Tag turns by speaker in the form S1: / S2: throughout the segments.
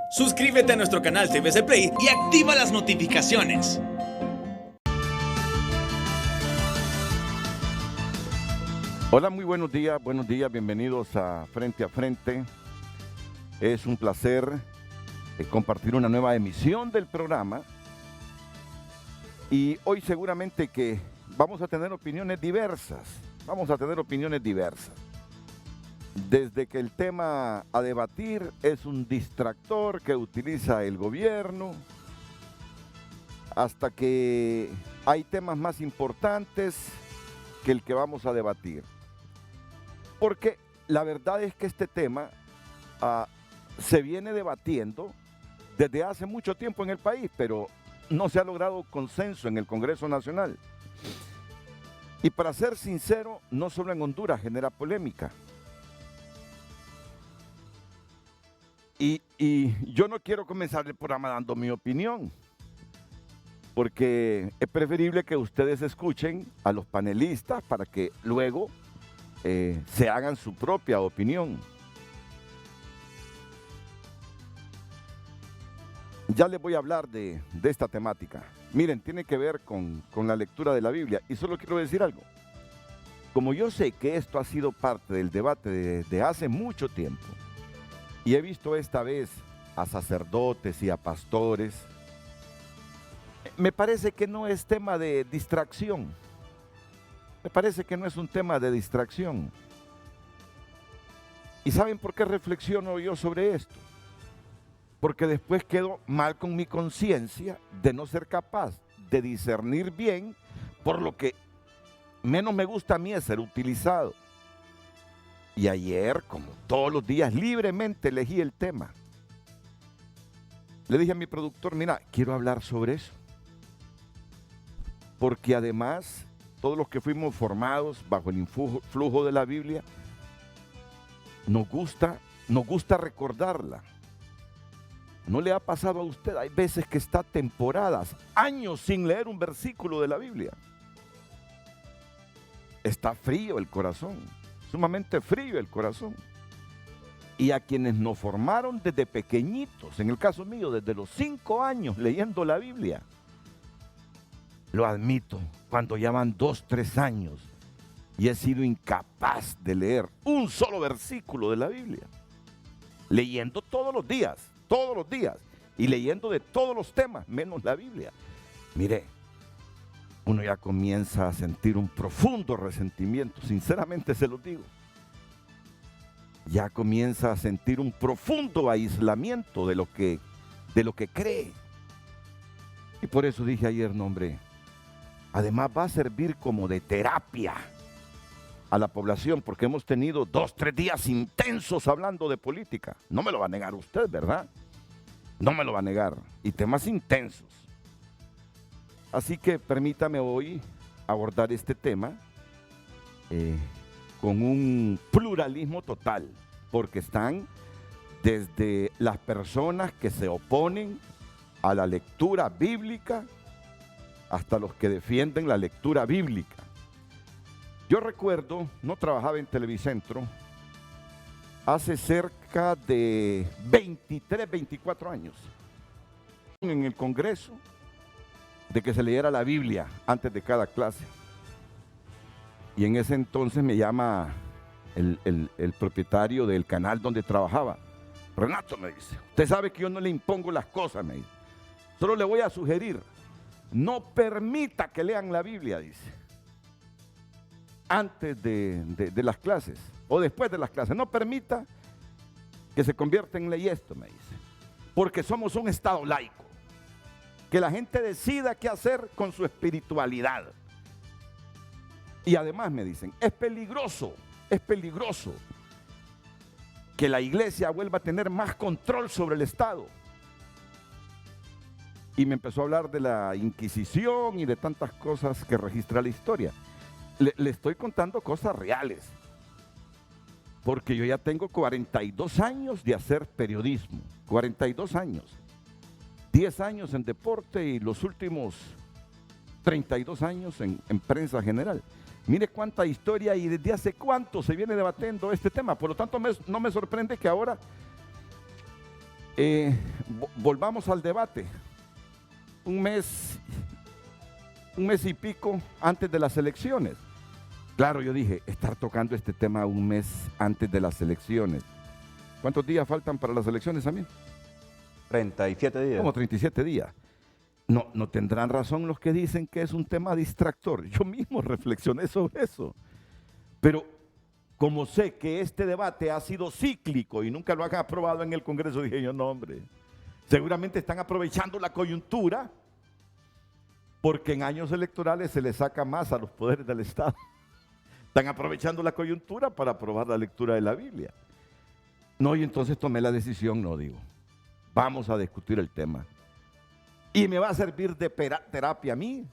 S1: Suscríbete a nuestro canal TVC Play y activa las notificaciones.
S2: Hola, muy buenos días, bienvenidos a Frente. Es un placer compartir una nueva emisión del programa y hoy seguramente que vamos a tener opiniones diversas, Desde que el tema a debatir es un distractor que utiliza el gobierno, hasta que hay temas más importantes que el que vamos a debatir. Porque la verdad es que este tema se viene debatiendo desde hace mucho tiempo en el país, pero no se ha logrado consenso en el Congreso Nacional. Y para ser sincero, no solo en Honduras genera polémica. Y yo no quiero comenzar el programa dando mi opinión, porque es preferible que ustedes escuchen a los panelistas para que luego se hagan su propia opinión. Ya les voy a hablar de esta temática. Miren, tiene que ver con la lectura de la Biblia. Y solo quiero decir algo. Como yo sé que esto ha sido parte del debate de hace mucho tiempo, y he visto esta vez a sacerdotes y a pastores, me parece que no es tema de distracción. Me parece que no es un tema de distracción. ¿Y saben por qué reflexiono yo sobre esto? Porque después quedo mal con mi conciencia de no ser capaz de discernir bien, por lo que menos me gusta a mí es ser utilizado. Y ayer, como todos los días, libremente elegí el tema. Le dije a mi productor, mira, quiero hablar sobre eso. Porque además, todos los que fuimos formados bajo el influjo de la Biblia, nos gusta recordarla. ¿No le ha pasado a usted? Hay veces que está temporadas, años sin leer un versículo de la Biblia. Está frío el corazón, sumamente frío el corazón. Y a quienes nos formaron desde pequeñitos, en el caso mío, desde los 5 años leyendo la Biblia, lo admito, cuando ya van 2, 3 años y he sido incapaz de leer un solo versículo de la Biblia, leyendo todos los días, y leyendo de todos los temas, menos la Biblia. Mire, uno ya comienza a sentir un profundo resentimiento, sinceramente se lo digo. Ya comienza a sentir un profundo aislamiento de lo que cree. Y por eso dije ayer, no, hombre, además va a servir como de terapia a la población, porque hemos tenido 2, 3 días intensos hablando de política. No me lo va a negar usted, ¿verdad? No me lo va a negar. Y temas intensos. Así que permítame hoy abordar este tema con un pluralismo total, porque están desde las personas que se oponen a la lectura bíblica hasta los que defienden la lectura bíblica. Yo recuerdo, no trabajaba en Televicentro, hace cerca de 23, 24 años, en el Congreso, de que se leyera la Biblia antes de cada clase. Y en ese entonces me llama el propietario del canal donde trabajaba. Renato, me dice, usted sabe que yo no le impongo las cosas, me dice. Solo le voy a sugerir, no permita que lean la Biblia, dice. Antes de las clases o después de las clases, no permita que se convierta en ley esto, me dice, porque somos un estado laico, que la gente decida qué hacer con su espiritualidad. Y además me dicen, es peligroso que la iglesia vuelva a tener más control sobre el Estado. Y me empezó a hablar de la Inquisición y de tantas cosas que registra la historia. Le estoy contando cosas reales, porque yo ya tengo 42 años de hacer periodismo, 42 años, 10 años en deporte y los últimos 32 años en prensa general. Mire cuánta historia y desde hace cuánto se viene debatiendo este tema. Por lo tanto, no me sorprende que ahora Volvamos al debate. Un mes y pico antes de las elecciones. Claro, yo dije, estar tocando este tema un mes antes de las elecciones. ¿Cuántos días faltan para las elecciones a mí?
S3: 37 días.
S2: Como 37 días. No tendrán razón los que dicen que es un tema distractor. Yo mismo reflexioné sobre eso. Pero como sé que este debate ha sido cíclico y nunca lo han aprobado en el Congreso, dije yo, no hombre, seguramente están aprovechando la coyuntura porque en años electorales se les saca más a los poderes del Estado. Están aprovechando la coyuntura para aprobar la lectura de la Biblia. No, y entonces tomé la decisión, vamos a discutir el tema. Y me va a servir de terapia a mí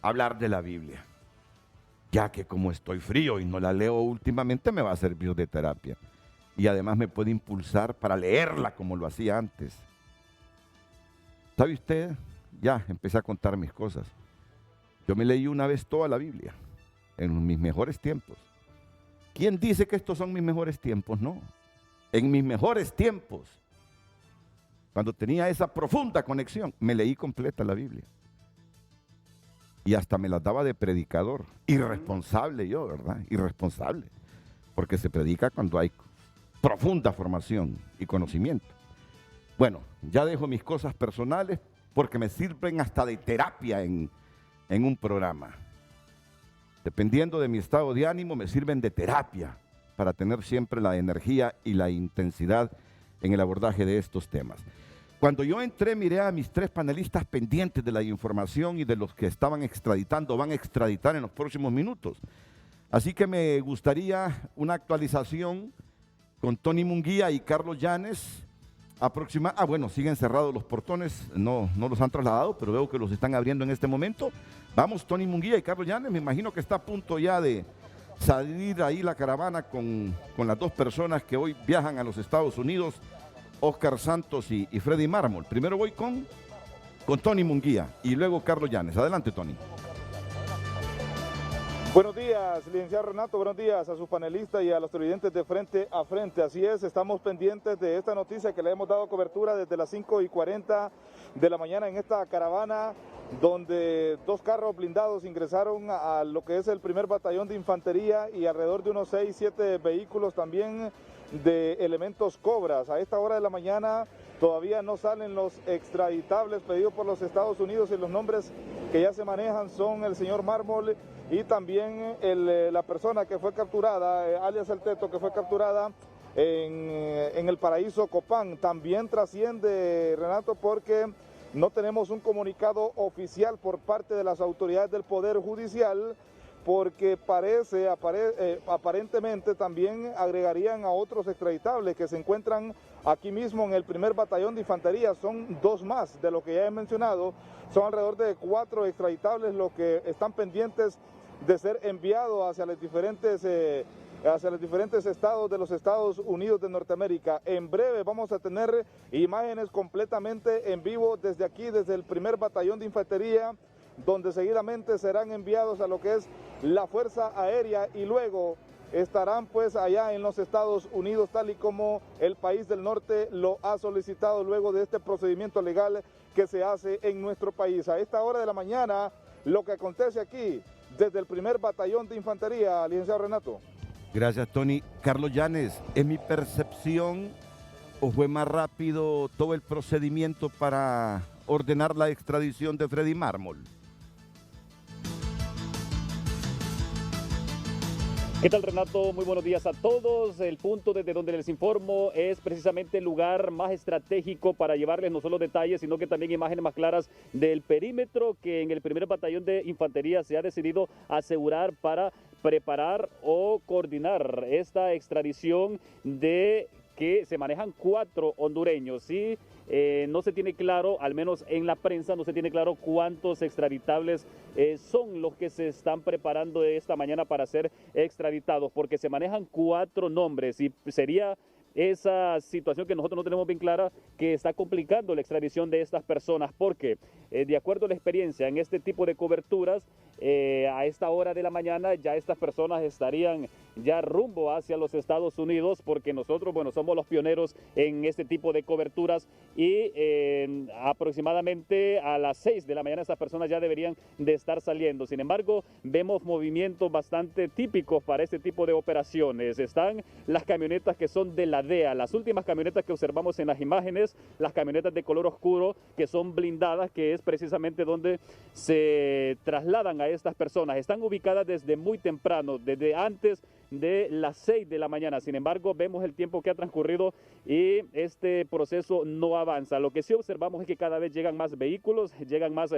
S2: hablar de la Biblia. Ya que como estoy frío y no la leo últimamente, me va a servir de terapia. Y además me puede impulsar para leerla como lo hacía antes. ¿Sabe usted? Ya empecé a contar mis cosas. Yo me leí una vez toda la Biblia, en mis mejores tiempos. ¿Quién dice que estos son mis mejores tiempos? No. En mis mejores tiempos, cuando tenía esa profunda conexión, me leí completa la Biblia. Y hasta me las daba de predicador. Irresponsable yo, ¿verdad? Irresponsable. Porque se predica cuando hay profunda formación y conocimiento. Bueno, ya dejo mis cosas personales porque me sirven hasta de terapia en un programa. Dependiendo de mi estado de ánimo, me sirven de terapia para tener siempre la energía y la intensidad en el abordaje de estos temas. Cuando yo entré, miré a mis 3 panelistas pendientes de la información y de los que estaban extraditando, van a extraditar en los próximos minutos. Así que me gustaría una actualización con Tony Munguía y Carlos Llanes. Bueno, siguen cerrados los portones, no los han trasladado, pero veo que los están abriendo en este momento. Vamos, Tony Munguía y Carlos Llanes, me imagino que está a punto ya de salir ahí la caravana con las 2 personas que hoy viajan a los Estados Unidos, Oscar Santos y Freddy Mármol. Primero voy con Tony Munguía y luego Carlos Llanes. Adelante, Tony.
S4: Buenos días, licenciado Renato, buenos días a sus panelistas y a los televidentes de Frente a Frente. Así es, estamos pendientes de esta noticia que le hemos dado cobertura desde las 5:40 de la mañana en esta caravana, donde 2 carros blindados ingresaron a lo que es el primer batallón de infantería y alrededor de unos 6, 7 vehículos también de elementos Cobras. A esta hora de la mañana todavía no salen los extraditables pedidos por los Estados Unidos y los nombres que ya se manejan son el señor Mármol y también la persona que fue capturada, alias El Teto, que fue capturada en el Paraíso Copán. También trasciende, Renato, porque no tenemos un comunicado oficial por parte de las autoridades del Poder Judicial, porque aparentemente también agregarían a otros extraditables que se encuentran aquí mismo en el primer batallón de infantería. Son 2 más de lo que ya he mencionado, son alrededor de 4 extraditables los que están pendientes de ser enviados hacia los diferentes estados de los Estados Unidos de Norteamérica. En breve vamos a tener imágenes completamente en vivo desde aquí, desde el primer batallón de infantería, donde seguidamente serán enviados a lo que es la Fuerza Aérea y luego estarán pues allá en los Estados Unidos, tal y como el país del norte lo ha solicitado luego de este procedimiento legal que se hace en nuestro país. A esta hora de la mañana, lo que acontece aquí desde el primer batallón de infantería, licenciado Renato.
S2: Gracias, Tony. Carlos Llanes, ¿es mi percepción o fue más rápido todo el procedimiento para ordenar la extradición de Freddy Mármol?
S5: ¿Qué tal, Renato? Muy buenos días a todos. El punto desde donde les informo es precisamente el lugar más estratégico para llevarles no solo detalles, sino que también imágenes más claras del perímetro que en el primer batallón de infantería se ha decidido asegurar para preparar o coordinar esta extradición de que se manejan 4 hondureños, ¿sí? No se tiene claro, al menos en la prensa, no se tiene claro cuántos extraditables son los que se están preparando esta mañana para ser extraditados, porque se manejan 4 nombres y sería esa situación que nosotros no tenemos bien clara que está complicando la extradición de estas personas, porque de acuerdo a la experiencia en este tipo de coberturas, a esta hora de la mañana ya estas personas estarían ya rumbo hacia los Estados Unidos, porque nosotros, bueno, somos los pioneros en este tipo de coberturas y aproximadamente a las 6 de la mañana estas personas ya deberían de estar saliendo. Sin embargo, vemos movimientos bastante típicos para este tipo de operaciones. Están las camionetas que son de la DEA, las últimas camionetas que observamos en las imágenes, las camionetas de color oscuro que son blindadas, que es precisamente donde se trasladan a estas personas. Están ubicadas desde muy temprano, desde antes de las 6 de la mañana. Sin embargo, vemos el tiempo que ha transcurrido y este proceso no avanza. Lo que sí observamos es que cada vez llegan más vehículos, llegan más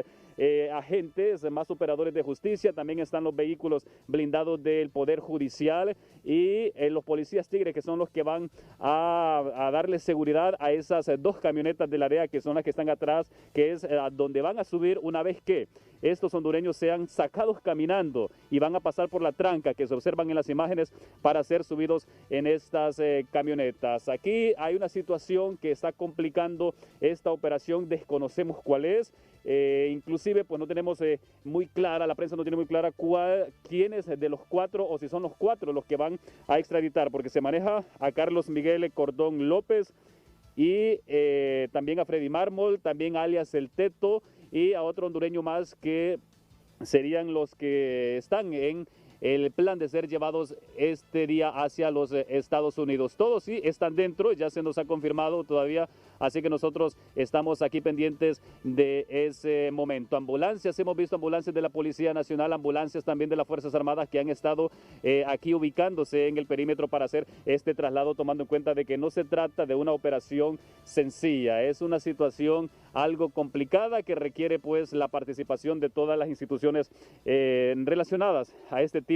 S5: agentes, más operadores de justicia. También están los vehículos blindados del Poder Judicial y los policías tigres, que son los que van a darle seguridad a esas dos camionetas de la DEA, que son las que están atrás, que es donde van a subir una vez que estos hondureños sean sacados caminando y van a pasar por la tranca que se observan en las imágenes para ser subidos en estas camionetas. Aquí hay una situación que está complicando esta operación, desconocemos cuál es, inclusive pues no tenemos muy clara, la prensa no tiene muy clara quiénes de los cuatro o si son los cuatro los que van a extraditar, porque se maneja a Carlos Miguel Cordón López y también a Freddy Mármol, también alias El Teto, y a otro hondureño más que serían los que están en el plan de ser llevados este día hacia los Estados Unidos. Todos sí están dentro, ya se nos ha confirmado todavía, así que nosotros estamos aquí pendientes de ese momento. Ambulancias, hemos visto ambulancias de la Policía Nacional, ambulancias también de las Fuerzas Armadas que han estado aquí ubicándose en el perímetro para hacer este traslado, tomando en cuenta de que no se trata de una operación sencilla, es una situación algo complicada que requiere pues la participación de todas las instituciones relacionadas a este tipo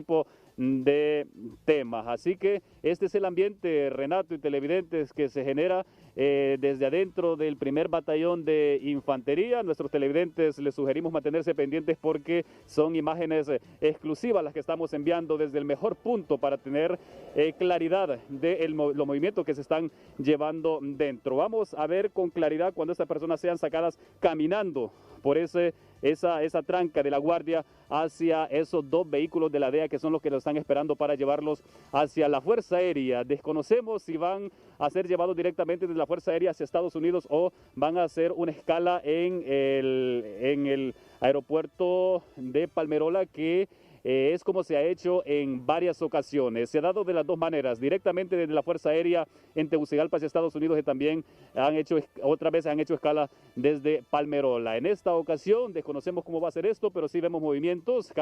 S5: de temas. Así que este es el ambiente, Renato y televidentes, que se genera desde adentro del primer batallón de infantería. Nuestros televidentes les sugerimos mantenerse pendientes porque son imágenes exclusivas las que estamos enviando desde el mejor punto para tener claridad de los movimientos que se están llevando dentro. Vamos a ver con claridad cuando estas personas sean sacadas caminando por esa tranca de la guardia hacia esos dos vehículos de la DEA que son los que los están esperando para llevarlos hacia la Fuerza Aérea. Desconocemos si van a ser llevados directamente desde la Fuerza Aérea hacia Estados Unidos o van a hacer una escala en el aeropuerto de Palmerola, que es como se ha hecho en varias ocasiones. Se ha dado de las dos maneras, directamente desde la Fuerza Aérea en Tegucigalpa hacia Estados Unidos, y también otra vez han hecho escala desde Palmerola. En esta ocasión desconocemos cómo va a ser esto, pero sí vemos movimientos.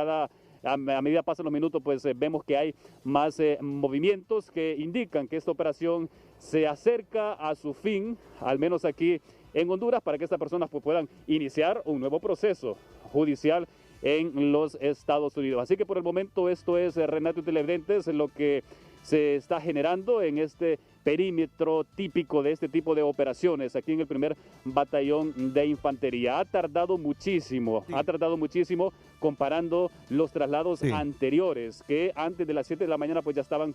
S5: A medida pasan los minutos, pues vemos que hay más movimientos que indican que esta operación se acerca a su fin, al menos aquí en Honduras, para que estas personas pues, puedan iniciar un nuevo proceso judicial en los Estados Unidos. Así que por el momento esto es, Renato y televidentes, lo que se está generando en este perímetro típico de este tipo de operaciones aquí en el primer batallón de infantería. Ha tardado muchísimo comparando los traslados anteriores, que antes de las 7 de la mañana pues ya estaban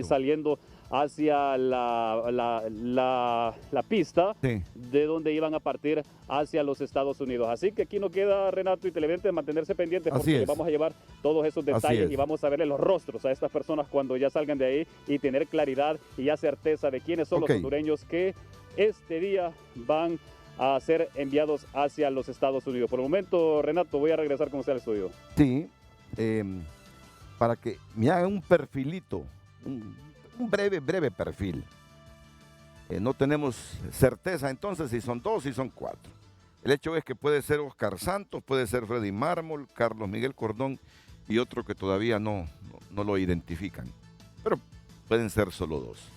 S5: saliendo hacia la pista de donde iban a partir hacia los Estados Unidos. Así que aquí no queda, Renato y televidentes, mantenerse pendientes porque vamos a llevar todos esos detalles y vamos a verle los rostros a estas personas cuando ya salgan de ahí y tener claridad y ya certeza de quiénes son los hondureños que este día van a ser enviados hacia los Estados Unidos. Por el momento, Renato, voy a regresar con usted al estudio.
S2: Sí, para que me hagan un perfilito, un breve perfil. No tenemos certeza entonces si son 2 si son 4. El hecho es que puede ser Oscar Santos, puede ser Freddy Mármol, Carlos Miguel Cordón y otro que todavía no lo identifican. Pero pueden ser solo 2.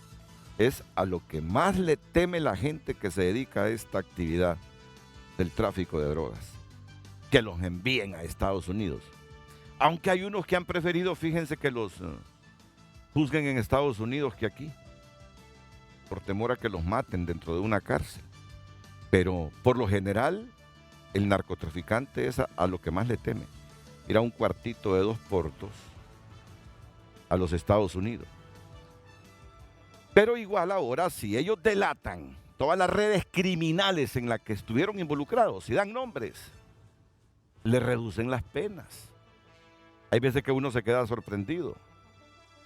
S2: Es a lo que más le teme la gente que se dedica a esta actividad del tráfico de drogas, que los envíen a Estados Unidos. Aunque hay unos que han preferido, fíjense, que los juzguen en Estados Unidos que aquí, por temor a que los maten dentro de una cárcel. Pero por lo general, el narcotraficante es a lo que más le teme, ir a un cuartito de 2 portos a los Estados Unidos. Pero igual ahora, si ellos delatan todas las redes criminales en las que estuvieron involucrados y dan nombres, le reducen las penas. hay veces que uno se queda sorprendido,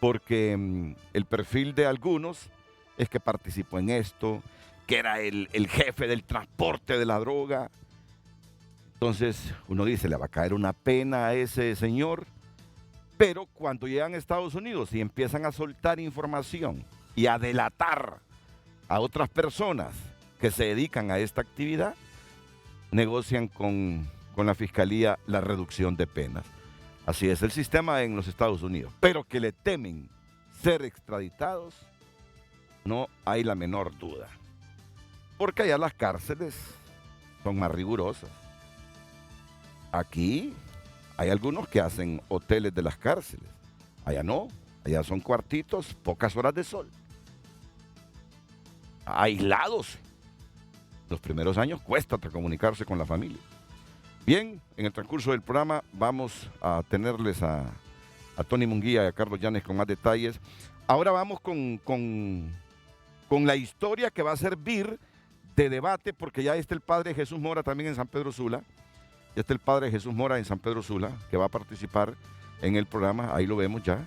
S2: porque el perfil de algunos es que participó en esto, que era el jefe del transporte de la droga. Entonces uno dice, le va a caer una pena a ese señor, pero cuando llegan a Estados Unidos y empiezan a soltar información y a delatar a otras personas que se dedican a esta actividad, negocian con la fiscalía la reducción de penas. Así es el sistema en los Estados Unidos. Pero que le temen ser extraditados, no hay la menor duda. Porque allá las cárceles son más rigurosas. Aquí hay algunos que hacen hoteles de las cárceles. Allá no, allá son cuartitos, pocas horas de sol. Aislados. Los primeros años cuesta hasta comunicarse con la familia. Bien, en el transcurso del programa vamos a tenerles a Tony Munguía y a Carlos Llanes con más detalles. Ahora vamos con la historia que va a servir de debate, porque ya está el padre Jesús Mora también en San Pedro Sula. Ya está el padre Jesús Mora en San Pedro Sula, que va a participar en el programa. Ahí lo vemos ya.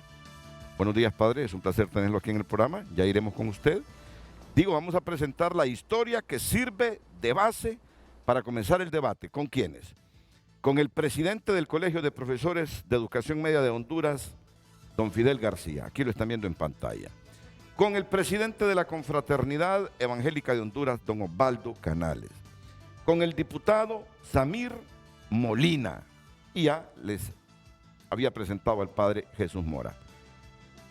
S2: Buenos días, padre. Es un placer tenerlo aquí en el programa. Ya iremos con usted. Vamos a presentar la historia que sirve de base para comenzar el debate. ¿Con quiénes? Con el presidente del Colegio de Profesores de Educación Media de Honduras, don Fidel García. Aquí lo están viendo en pantalla. Con el presidente de la Confraternidad Evangélica de Honduras, don Osvaldo Canales. Con el diputado Samir Molina. Y ya les había presentado al padre Jesús Mora.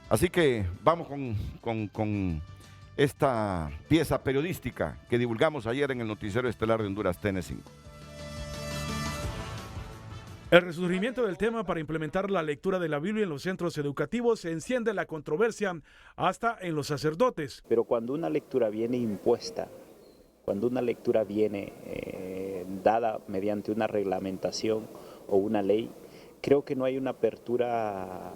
S2: Así que vamos con esta pieza periodística que divulgamos ayer en el noticiero estelar de Honduras TN5.
S6: El resurgimiento del tema para implementar la lectura de la Biblia en los centros educativos enciende la controversia hasta en los sacerdotes.
S7: Pero cuando una lectura viene impuesta, cuando una lectura viene dada mediante una reglamentación o una ley, creo que no hay una apertura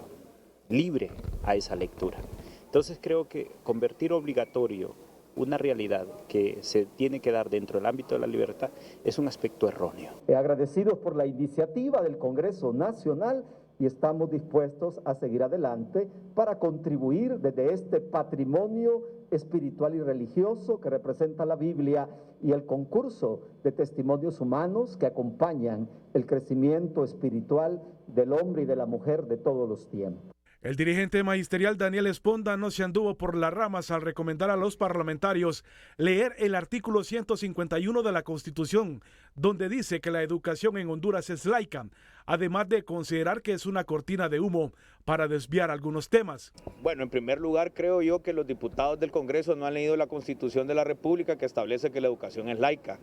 S7: libre a esa lectura. Entonces creo que convertir obligatorio una realidad que se tiene que dar dentro del ámbito de la libertad es un aspecto erróneo.
S8: Agradecidos por la iniciativa del Congreso Nacional y estamos dispuestos a seguir adelante para contribuir desde este patrimonio espiritual y religioso que representa la Biblia y el concurso de testimonios humanos que acompañan el crecimiento espiritual del hombre y de la mujer de todos los tiempos.
S6: El dirigente magisterial Daniel Esponda no se anduvo por las ramas al recomendar a los parlamentarios leer el artículo 151 de la Constitución, donde dice que la educación en Honduras es laica, además de considerar que es una cortina de humo para desviar algunos temas.
S9: Bueno, en primer lugar, creo yo que los diputados del Congreso no han leído la Constitución de la República, que establece que la educación es laica.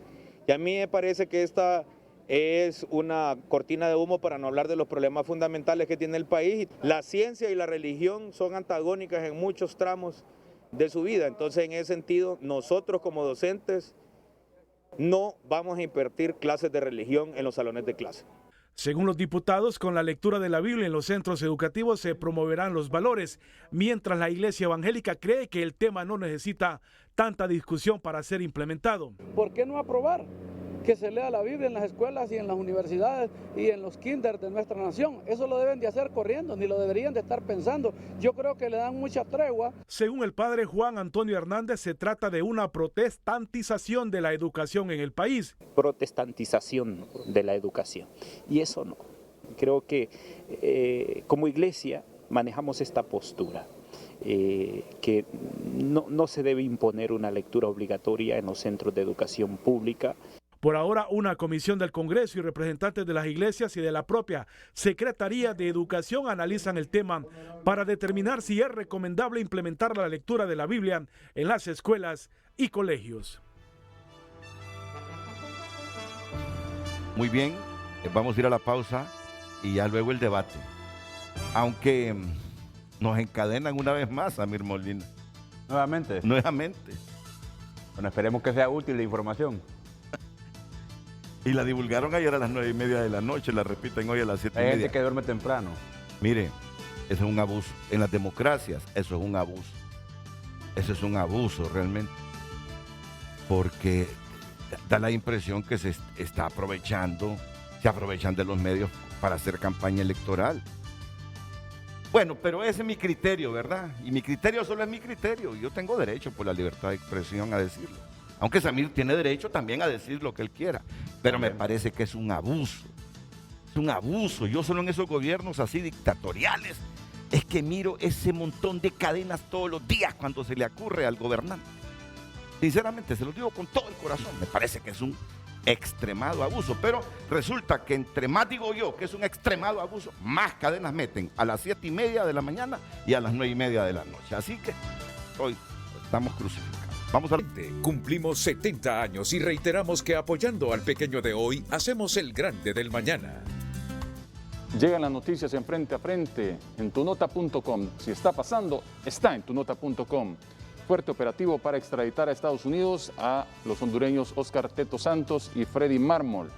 S9: Y a mí me parece que esta es una cortina de humo para no hablar de los problemas fundamentales que tiene el país. La ciencia y la religión son antagónicas en muchos tramos de su vida. Entonces, en ese sentido, nosotros como docentes no vamos a impartir clases de religión en los salones de clase.
S6: Según los diputados, con la lectura de la Biblia en los centros educativos se promoverán los valores, mientras la Iglesia Evangélica cree que el tema no necesita tanta discusión para ser implementado.
S10: ¿Por qué no aprobar que se lea la Biblia en las escuelas y en las universidades y en los kinders de nuestra nación? Eso lo deben de hacer corriendo, ni lo deberían de estar pensando. Yo creo que le dan mucha tregua.
S6: Según el padre Juan Antonio Hernández, se trata de una protestantización de la educación en el país.
S7: Protestantización de la educación. Y eso no. Creo que como iglesia manejamos esta postura. Que no se debe imponer una lectura obligatoria en los centros de educación pública.
S6: Por ahora, una comisión del Congreso y representantes de las iglesias y de la propia Secretaría de Educación analizan el tema para determinar si es recomendable implementar la lectura de la Biblia en las escuelas y colegios.
S2: Muy bien, vamos a ir a la pausa y ya luego el debate. Aunque nos encadenan una vez más, Samir Molina.
S3: Nuevamente.
S2: Bueno,
S3: esperemos que sea útil la información.
S2: Y la divulgaron ayer a las 9:30 de la noche, la repiten hoy a las 7:30.
S3: Hay gente que duerme temprano.
S2: Mire, eso es un abuso. En las democracias, eso es un abuso. Eso es un abuso realmente. Porque da la impresión que se aprovechan de los medios para hacer campaña electoral. Bueno, pero ese es mi criterio, ¿verdad? Y mi criterio solo es mi criterio. Yo tengo derecho por la libertad de expresión a decirlo. Aunque Samir tiene derecho también a decir lo que él quiera. Pero me parece que es un abuso. Es un abuso. Yo solo en esos gobiernos así dictatoriales es que miro ese montón de cadenas todos los días cuando se le ocurre al gobernante. Sinceramente, se lo digo con todo el corazón. Me parece que es un extremado abuso, pero resulta que entre más digo yo que es un extremado abuso, más cadenas meten a las 7:30 de la mañana y a las 9:30 de la noche. Así que hoy estamos crucificados. Vamos a...
S11: Cumplimos 70 años y reiteramos que apoyando al pequeño de hoy, hacemos el grande del mañana.
S12: Llegan las noticias en Frente a Frente en tunota.com. Si está pasando, está en tunota.com. Fuerte operativo para extraditar a Estados Unidos a los hondureños Oscar Teto Santos y Freddy Mármol.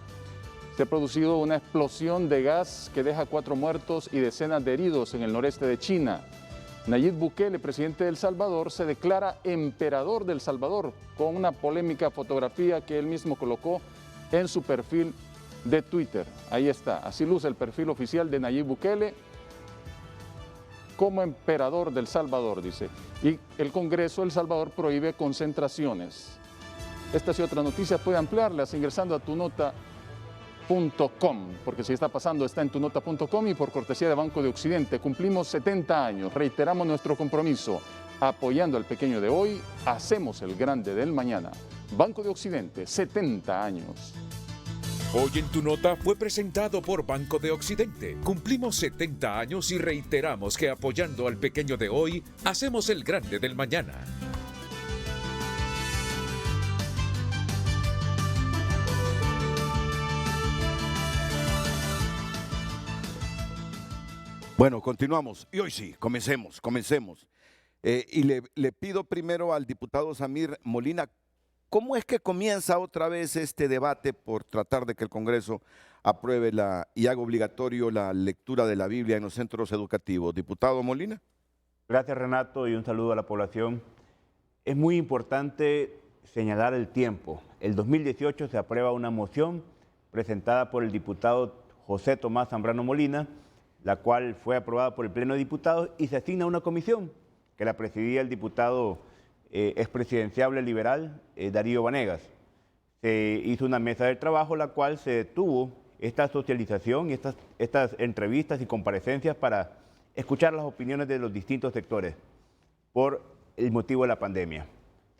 S12: Se ha producido una explosión de gas que deja 4 muertos y decenas de heridos en el noreste de China. Nayib Bukele, presidente de El Salvador, se declara emperador del Salvador con una polémica fotografía que él mismo colocó en su perfil de Twitter. Ahí está, así luce el perfil oficial de Nayib Bukele como emperador del Salvador, dice. Y el Congreso de El Salvador prohíbe concentraciones. Estas y otras noticias puede ampliarlas ingresando a tunota.com, porque si está pasando está en tunota.com y por cortesía de Banco de Occidente. Cumplimos 70 años, reiteramos nuestro compromiso. Apoyando al pequeño de hoy, hacemos el grande del mañana. Banco de Occidente, 70 años.
S11: Hoy en Tu Nota fue presentado por Banco de Occidente. Cumplimos 70 años y reiteramos que apoyando al pequeño de hoy, hacemos el grande del mañana.
S2: Bueno, continuamos. Y hoy sí, comencemos. Y le pido primero al diputado Samir Molina, ¿cómo es que comienza otra vez este debate por tratar de que el Congreso apruebe y haga obligatorio la lectura de la Biblia en los centros educativos? Diputado Molina.
S3: Gracias, Renato, y un saludo a la población. Es muy importante señalar el tiempo. El 2018 se aprueba una moción presentada por el diputado José Tomás Zambrano Molina, la cual fue aprobada por el Pleno de Diputados y se asigna a una comisión que la presidía el diputado expresidenciable liberal Darío Vanegas. Se hizo una mesa de trabajo, la cual se detuvo esta socialización y estas entrevistas y comparecencias para escuchar las opiniones de los distintos sectores por el motivo de la pandemia.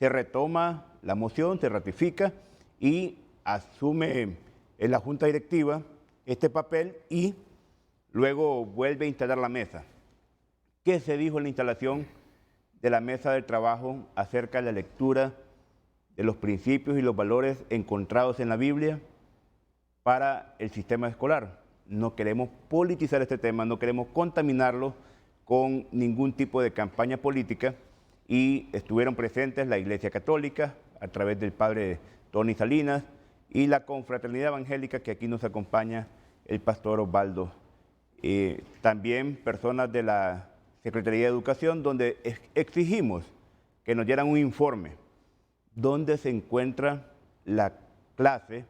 S3: Se retoma la moción, se ratifica y asume en la Junta Directiva este papel y luego vuelve a instalar la mesa. ¿Qué se dijo en la instalación de la mesa de trabajo acerca de la lectura de los principios y los valores encontrados en la Biblia para el sistema escolar? No queremos politizar este tema, no queremos contaminarlo con ningún tipo de campaña política y estuvieron presentes la Iglesia Católica a través del padre Tony Salinas y la Confraternidad Evangélica, que aquí nos acompaña el pastor Osvaldo. También personas de la Secretaría de Educación, donde exigimos que nos dieran un informe donde se encuentra la clase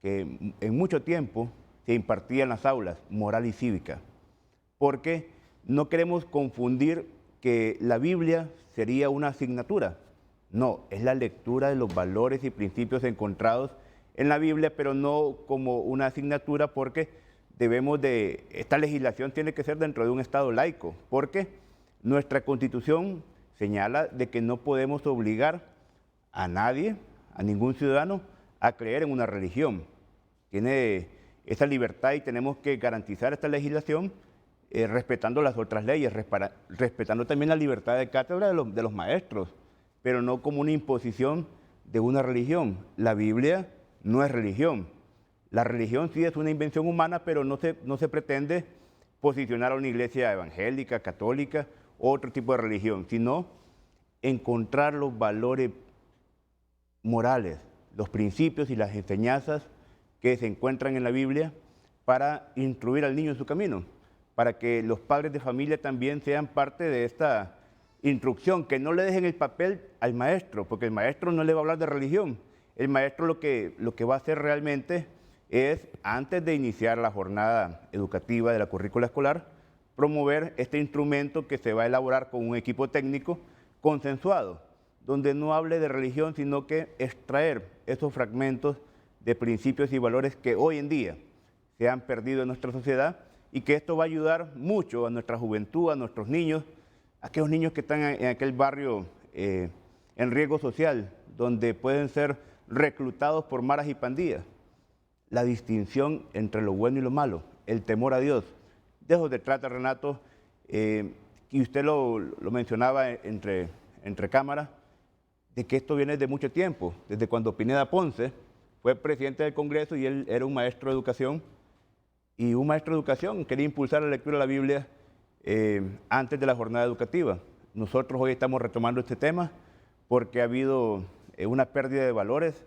S3: que en mucho tiempo se impartía en las aulas, moral y cívica, porque no queremos confundir que la Biblia sería una asignatura. No, es la lectura de los valores y principios encontrados en la Biblia, pero no como una asignatura, porque esta legislación tiene que ser dentro de un Estado laico, porque nuestra Constitución señala de que no podemos obligar a nadie, a ningún ciudadano, a creer en una religión. Tiene esa libertad y tenemos que garantizar esta legislación respetando las otras leyes, respetando también la libertad de cátedra de los maestros, pero no como una imposición de una religión. La Biblia no es religión. La religión sí es una invención humana, pero no se pretende posicionar a una iglesia evangélica, católica, o otro tipo de religión, sino encontrar los valores morales, los principios y las enseñanzas que se encuentran en la Biblia para instruir al niño en su camino, para que los padres de familia también sean parte de esta instrucción, que no le dejen el papel al maestro, porque el maestro no le va a hablar de religión. El maestro lo que va a hacer realmente es, antes de iniciar la jornada educativa de la currícula escolar, promover este instrumento que se va a elaborar con un equipo técnico consensuado, donde no hable de religión, sino que extraer esos fragmentos de principios y valores que hoy en día se han perdido en nuestra sociedad y que esto va a ayudar mucho a nuestra juventud, a nuestros niños, a aquellos niños que están en aquel barrio en riesgo social, donde pueden ser reclutados por maras y pandillas. La distinción entre lo bueno y lo malo, el temor a Dios. De eso se trata, Renato, y usted lo mencionaba entre cámaras, de que esto viene de mucho tiempo, desde cuando Pineda Ponce fue presidente del Congreso y él era un maestro de educación, y un maestro de educación quería impulsar la lectura de la Biblia antes de la jornada educativa. Nosotros hoy estamos retomando este tema porque ha habido una pérdida de valores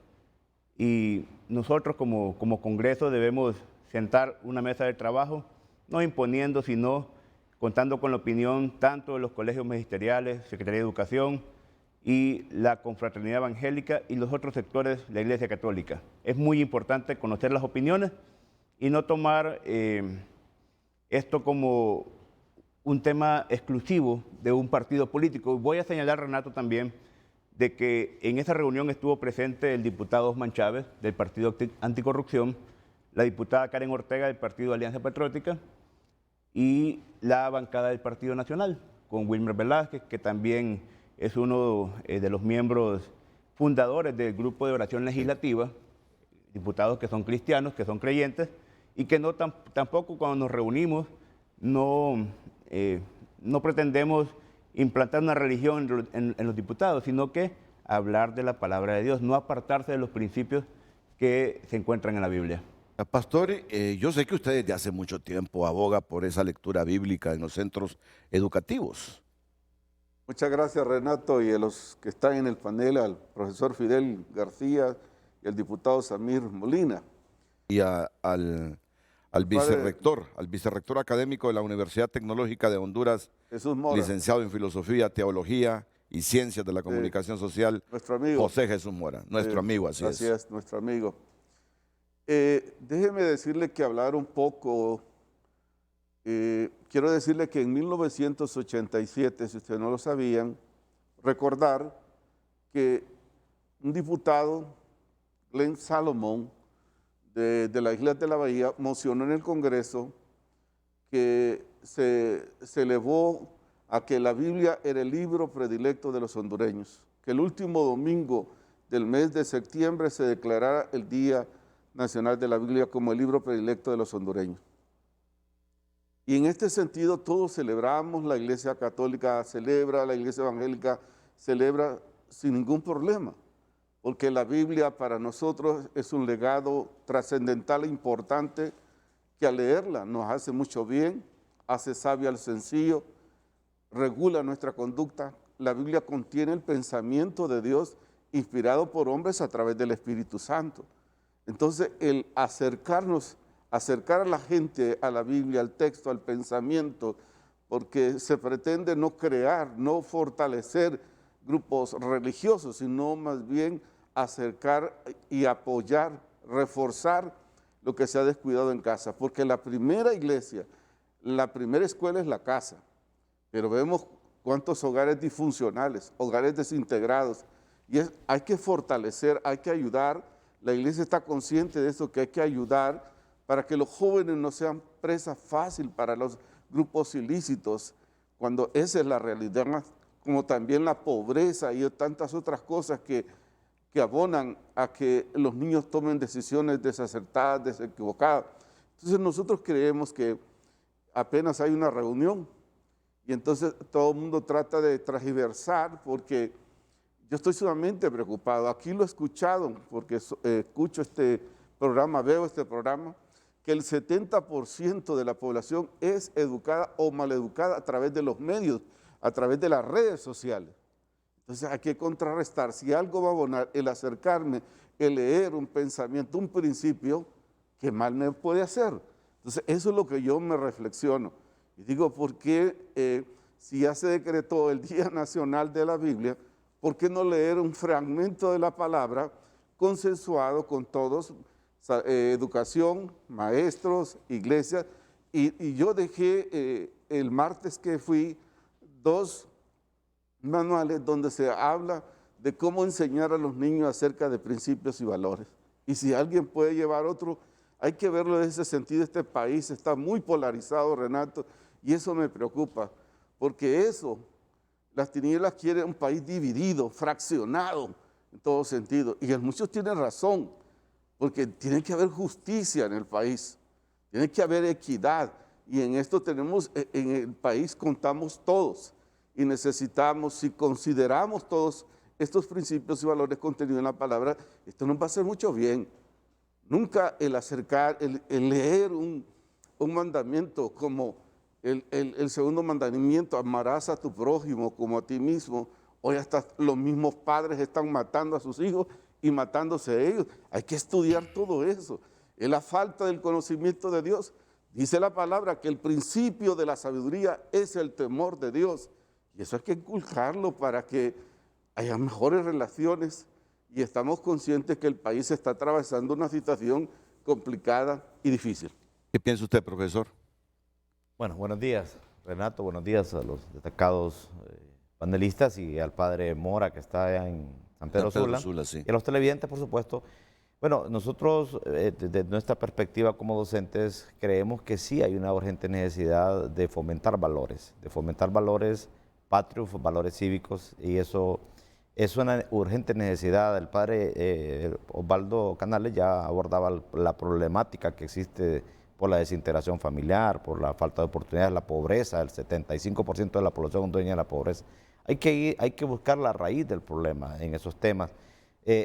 S3: y nosotros como Congreso debemos sentar una mesa de trabajo, no imponiendo, sino contando con la opinión tanto de los colegios magisteriales, Secretaría de Educación y la Confraternidad Evangélica y los otros sectores de la Iglesia Católica. Es muy importante conocer las opiniones y no tomar esto como un tema exclusivo de un partido político. Voy a señalar, Renato, también de que en esa reunión estuvo presente el diputado Osman Chávez del Partido Anticorrupción, la diputada Karen Ortega del Partido Alianza Patriótica y la bancada del Partido Nacional, con Wilmer Velázquez, que también es uno de los miembros fundadores del Grupo de Oración Legislativa, diputados que son cristianos, que son creyentes, y que tampoco cuando nos reunimos no pretendemos implantar una religión en los diputados, sino que hablar de la palabra de Dios, no apartarse de los principios que se encuentran en la Biblia.
S2: Pastor, yo sé que usted desde hace mucho tiempo aboga por esa lectura bíblica en los centros educativos.
S13: Muchas gracias, Renato, y a los que están en el panel, al profesor Fidel García y al diputado Samir Molina.
S2: Y al vicerrector académico de la Universidad Tecnológica de Honduras,
S13: Jesús Mora,
S2: licenciado en Filosofía, Teología y Ciencias de la Comunicación Social,
S13: nuestro amigo
S2: José Jesús Mora, nuestro amigo, así es.
S13: Así es, nuestro amigo. Déjeme decirle que hablar un poco, quiero decirle que en 1987, si ustedes no lo sabían, recordar que un diputado, Glenn Salomón, de la Isla de la Bahía, mocionó en el Congreso que se elevó a que la Biblia era el libro predilecto de los hondureños, que el último domingo del mes de septiembre se declarara el Día Nacional de la Biblia como el libro predilecto de los hondureños. Y en este sentido todos celebramos, la Iglesia Católica celebra, la Iglesia Evangélica celebra sin ningún problema, porque la Biblia para nosotros es un legado trascendental e importante que al leerla nos hace mucho bien, hace sabio al sencillo, regula nuestra conducta. La Biblia contiene el pensamiento de Dios inspirado por hombres a través del Espíritu Santo. Entonces, el acercar a la gente a la Biblia, al texto, al pensamiento, porque se pretende no crear, no fortalecer grupos religiosos, sino más bien acercar y apoyar, reforzar lo que se ha descuidado en casa, porque la primera iglesia, la primera escuela es la casa, pero vemos cuántos hogares disfuncionales, hogares desintegrados, y hay que fortalecer, hay que ayudar. La iglesia está consciente de eso, que hay que ayudar para que los jóvenes no sean presa fácil para los grupos ilícitos, cuando esa es la realidad, como también la pobreza y tantas otras cosas que abonan a que los niños tomen decisiones desacertadas, desequivocadas. Entonces nosotros creemos que apenas hay una reunión y entonces todo el mundo trata de transversar, porque yo estoy sumamente preocupado. Aquí lo he escuchado, porque escucho este programa, veo este programa, que el 70% de la población es educada o maleducada a través de los medios, a través de las redes sociales. Entonces hay que contrarrestar. Si algo va a abonar, el acercarme, el leer un pensamiento, un principio, ¿qué mal me puede hacer? Entonces eso es lo que yo me reflexiono. Y digo, ¿por qué si ya se decretó el Día Nacional de la Biblia, ¿por qué no leer un fragmento de la palabra consensuado con todos, educación, maestros, iglesias? Y yo dejé el martes que fui 2 manuales donde se habla de cómo enseñar a los niños acerca de principios y valores. Y si alguien puede llevar otro, hay que verlo en ese sentido. Este país está muy polarizado, Renato, y eso me preocupa, porque eso, las tinieblas quieren un país dividido, fraccionado en todo sentido. Y muchos tienen razón, porque tiene que haber justicia en el país, tiene que haber equidad. Y en esto tenemos, en el país contamos todos y necesitamos, si consideramos todos estos principios y valores contenidos en la palabra, esto nos va a hacer mucho bien. Nunca el leer un mandamiento como el segundo mandamiento, amarás a tu prójimo como a ti mismo. Hoy hasta los mismos padres están matando a sus hijos y matándose ellos. Hay que estudiar todo eso. Es la falta del conocimiento de Dios. Dice la palabra que el principio de la sabiduría es el temor de Dios. Y eso hay que inculcarlo para que haya mejores relaciones. Y estamos conscientes que el país está atravesando una situación complicada y difícil.
S2: ¿Qué piensa usted, profesor?
S14: Bueno, buenos días, Renato. Buenos días a los destacados panelistas y al padre Mora, que está allá en San Pedro Sula, sí. Y a los televidentes, por supuesto. Bueno, nosotros, desde nuestra perspectiva como docentes, creemos que sí hay una urgente necesidad de fomentar valores patrios, valores cívicos, y eso es una urgente necesidad. El padre Osvaldo Canales ya abordaba la problemática que existe por la desintegración familiar, por la falta de oportunidades, la pobreza. El 75% de la población hondureña es la pobreza. Hay que buscar la raíz del problema en esos temas.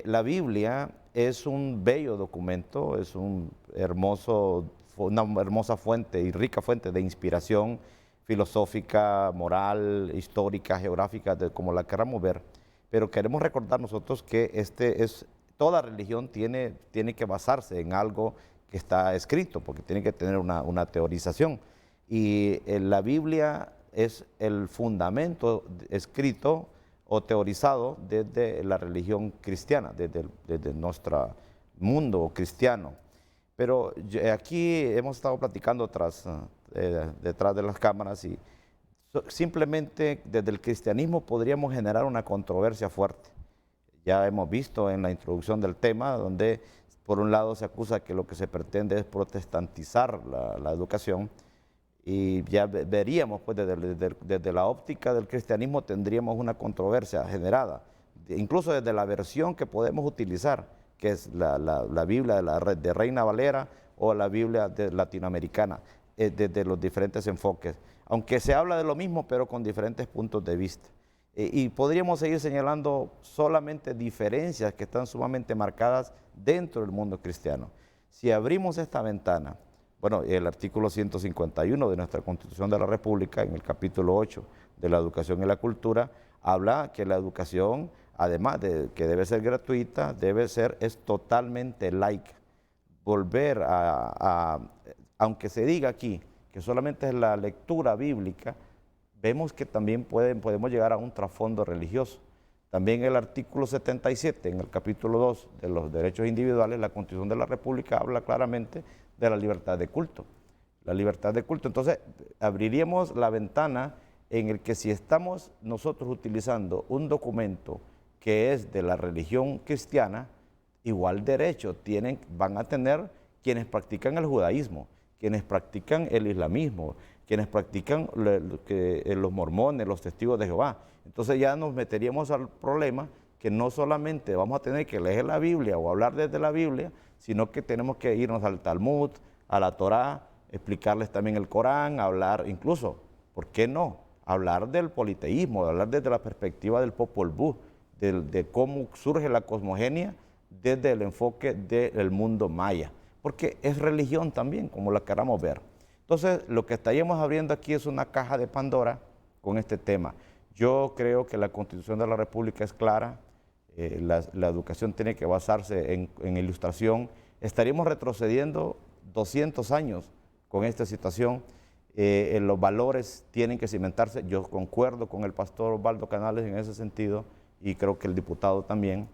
S14: La Biblia es un bello documento, es una hermosa fuente y rica fuente de inspiración filosófica, moral, histórica, geográfica, como la queramos ver. Pero queremos recordar nosotros que toda religión tiene que basarse en algo que está escrito, porque tiene que tener una teorización. Y la Biblia es el fundamento escrito o teorizado desde la religión cristiana, desde nuestro mundo cristiano. Pero aquí hemos estado platicando detrás de las cámaras y simplemente desde el cristianismo podríamos generar una controversia fuerte. Ya hemos visto en la introducción del tema donde por un lado se acusa que lo que se pretende es protestantizar la educación, y ya veríamos, pues desde la óptica del cristianismo tendríamos una controversia generada, incluso desde la versión que podemos utilizar, que es la Biblia de Reina Valera o la Biblia latinoamericana, desde los diferentes enfoques, aunque se habla de lo mismo pero con diferentes puntos de vista. Y podríamos seguir señalando solamente diferencias que están sumamente marcadas dentro del mundo cristiano. Si abrimos esta ventana, bueno, el artículo 151 de nuestra Constitución de la República, en el capítulo 8 de la educación y la cultura, habla que la educación, además de que debe ser gratuita, es totalmente laica. Volver aunque se diga aquí que solamente es la lectura bíblica, vemos que también podemos llegar a un trasfondo religioso. También el artículo 77, en el capítulo 2 de los derechos individuales, la Constitución de la República habla claramente de la libertad de culto. La libertad de culto. Entonces, abriríamos la ventana en el que si estamos nosotros utilizando un documento que es de la religión cristiana, igual derecho van a tener quienes practican el judaísmo, quienes practican el islamismo, quienes practican los mormones, los testigos de Jehová. Entonces ya nos meteríamos al problema que no solamente vamos a tener que leer la Biblia o hablar desde la Biblia, sino que tenemos que irnos al Talmud, a la Torá, explicarles también el Corán, hablar incluso, ¿por qué no? Hablar del politeísmo, hablar desde la perspectiva del Popol Vuh, de cómo surge la cosmogenia desde el enfoque del mundo maya, porque es religión también, como la queramos ver. Entonces, lo que estaríamos abriendo aquí es una caja de Pandora con este tema. Yo creo que la Constitución de la República es clara, la educación tiene que basarse en ilustración. Estaríamos retrocediendo 200 años con esta situación. Los valores tienen que cimentarse. Yo concuerdo con el pastor Osvaldo Canales en ese sentido y creo que el diputado también.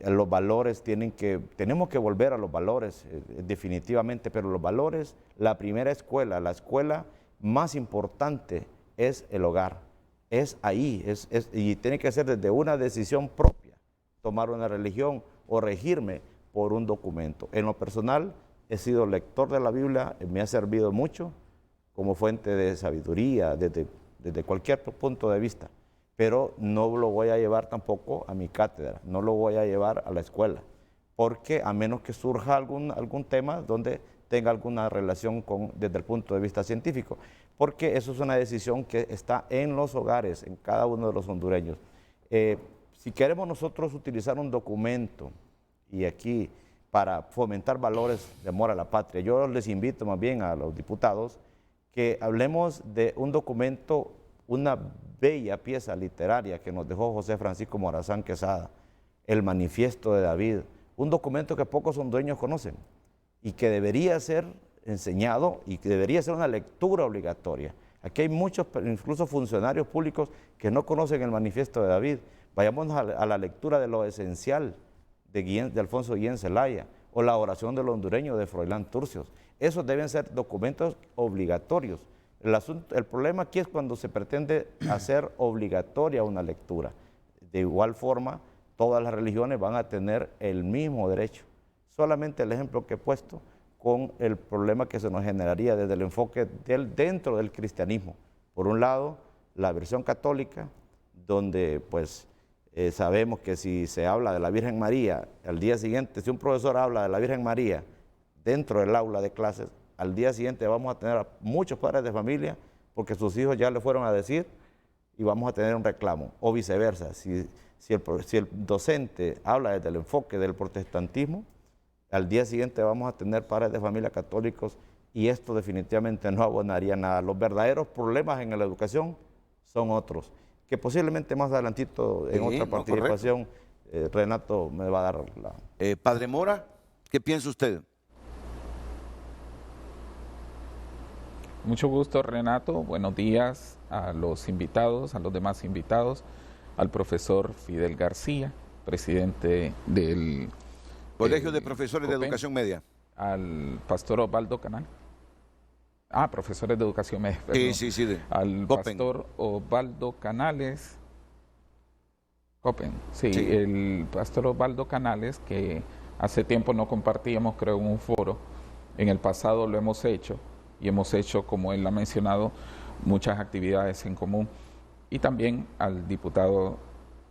S14: Los valores tenemos que volver a los valores definitivamente, pero los valores, la primera escuela, la escuela más importante es el hogar. Es ahí, y tiene que ser desde una decisión propia, tomar una religión o regirme por un documento. En lo personal, he sido lector de la Biblia, me ha servido mucho como fuente de sabiduría desde cualquier punto de vista, pero no lo voy a llevar tampoco a mi cátedra, no lo voy a llevar a la escuela, porque a menos que surja algún tema donde tenga alguna relación desde el punto de vista científico, porque eso es una decisión que está en los hogares, en cada uno de los hondureños. Si queremos nosotros utilizar un documento, y aquí para fomentar valores de amor a la patria, yo les invito más bien a los diputados que hablemos de un documento, una bella pieza literaria que nos dejó José Francisco Morazán Quesada, el Manifiesto de David, un documento que pocos hondureños conocen y que debería ser enseñado y que debería ser una lectura obligatoria. Aquí hay muchos, incluso funcionarios públicos, que no conocen el Manifiesto de David. Vayámonos a la lectura de lo esencial de Alfonso Guillén Zelaya o la oración del hondureño de Froilán Turcios. Esos deben ser documentos obligatorios. El problema aquí es cuando se pretende hacer obligatoria una lectura. De igual forma, todas las religiones van a tener el mismo derecho. Solamente el ejemplo que he puesto con el problema que se nos generaría desde el enfoque dentro del cristianismo. Por un lado, la versión católica, donde pues sabemos que si se habla de la Virgen María, al día siguiente, si un profesor habla de la Virgen María dentro del aula de clases, al día siguiente vamos a tener a muchos padres de familia porque sus hijos ya le fueron a decir y vamos a tener un reclamo. O viceversa, si el docente habla desde el enfoque del protestantismo, al día siguiente vamos a tener padres de familia católicos y esto definitivamente no abonaría nada. Los verdaderos problemas en la educación son otros, que posiblemente más adelantito en otra participación, Renato me va a dar la...
S2: Padre Mora, ¿qué piensa usted?
S15: Mucho gusto, Renato. Buenos días a los invitados, a los demás invitados, al profesor Fidel García, presidente del
S2: Colegio de Profesores de Educación Media.
S15: Al pastor Osvaldo Canales. Profesores de Educación Media. Perdón.
S2: Sí.
S15: Al
S2: Copen.
S15: pastor Osvaldo Canales. Copen, sí, el pastor Osvaldo Canales, que hace tiempo no compartíamos, creo, en un foro. En el pasado lo hemos hecho, y hemos hecho, como él ha mencionado, muchas actividades en común. Y también al diputado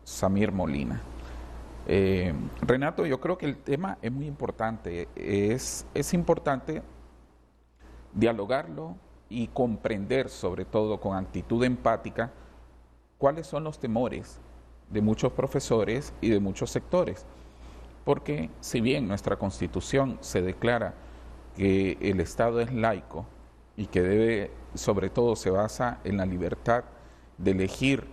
S15: Samir Molina. Renato, yo creo que el tema es muy importante. Es importante dialogarlo y comprender, sobre todo con actitud empática, cuáles son los temores de muchos profesores y de muchos sectores. Porque si bien nuestra Constitución se declara que el Estado es laico y que sobre todo se basa en la libertad de elegir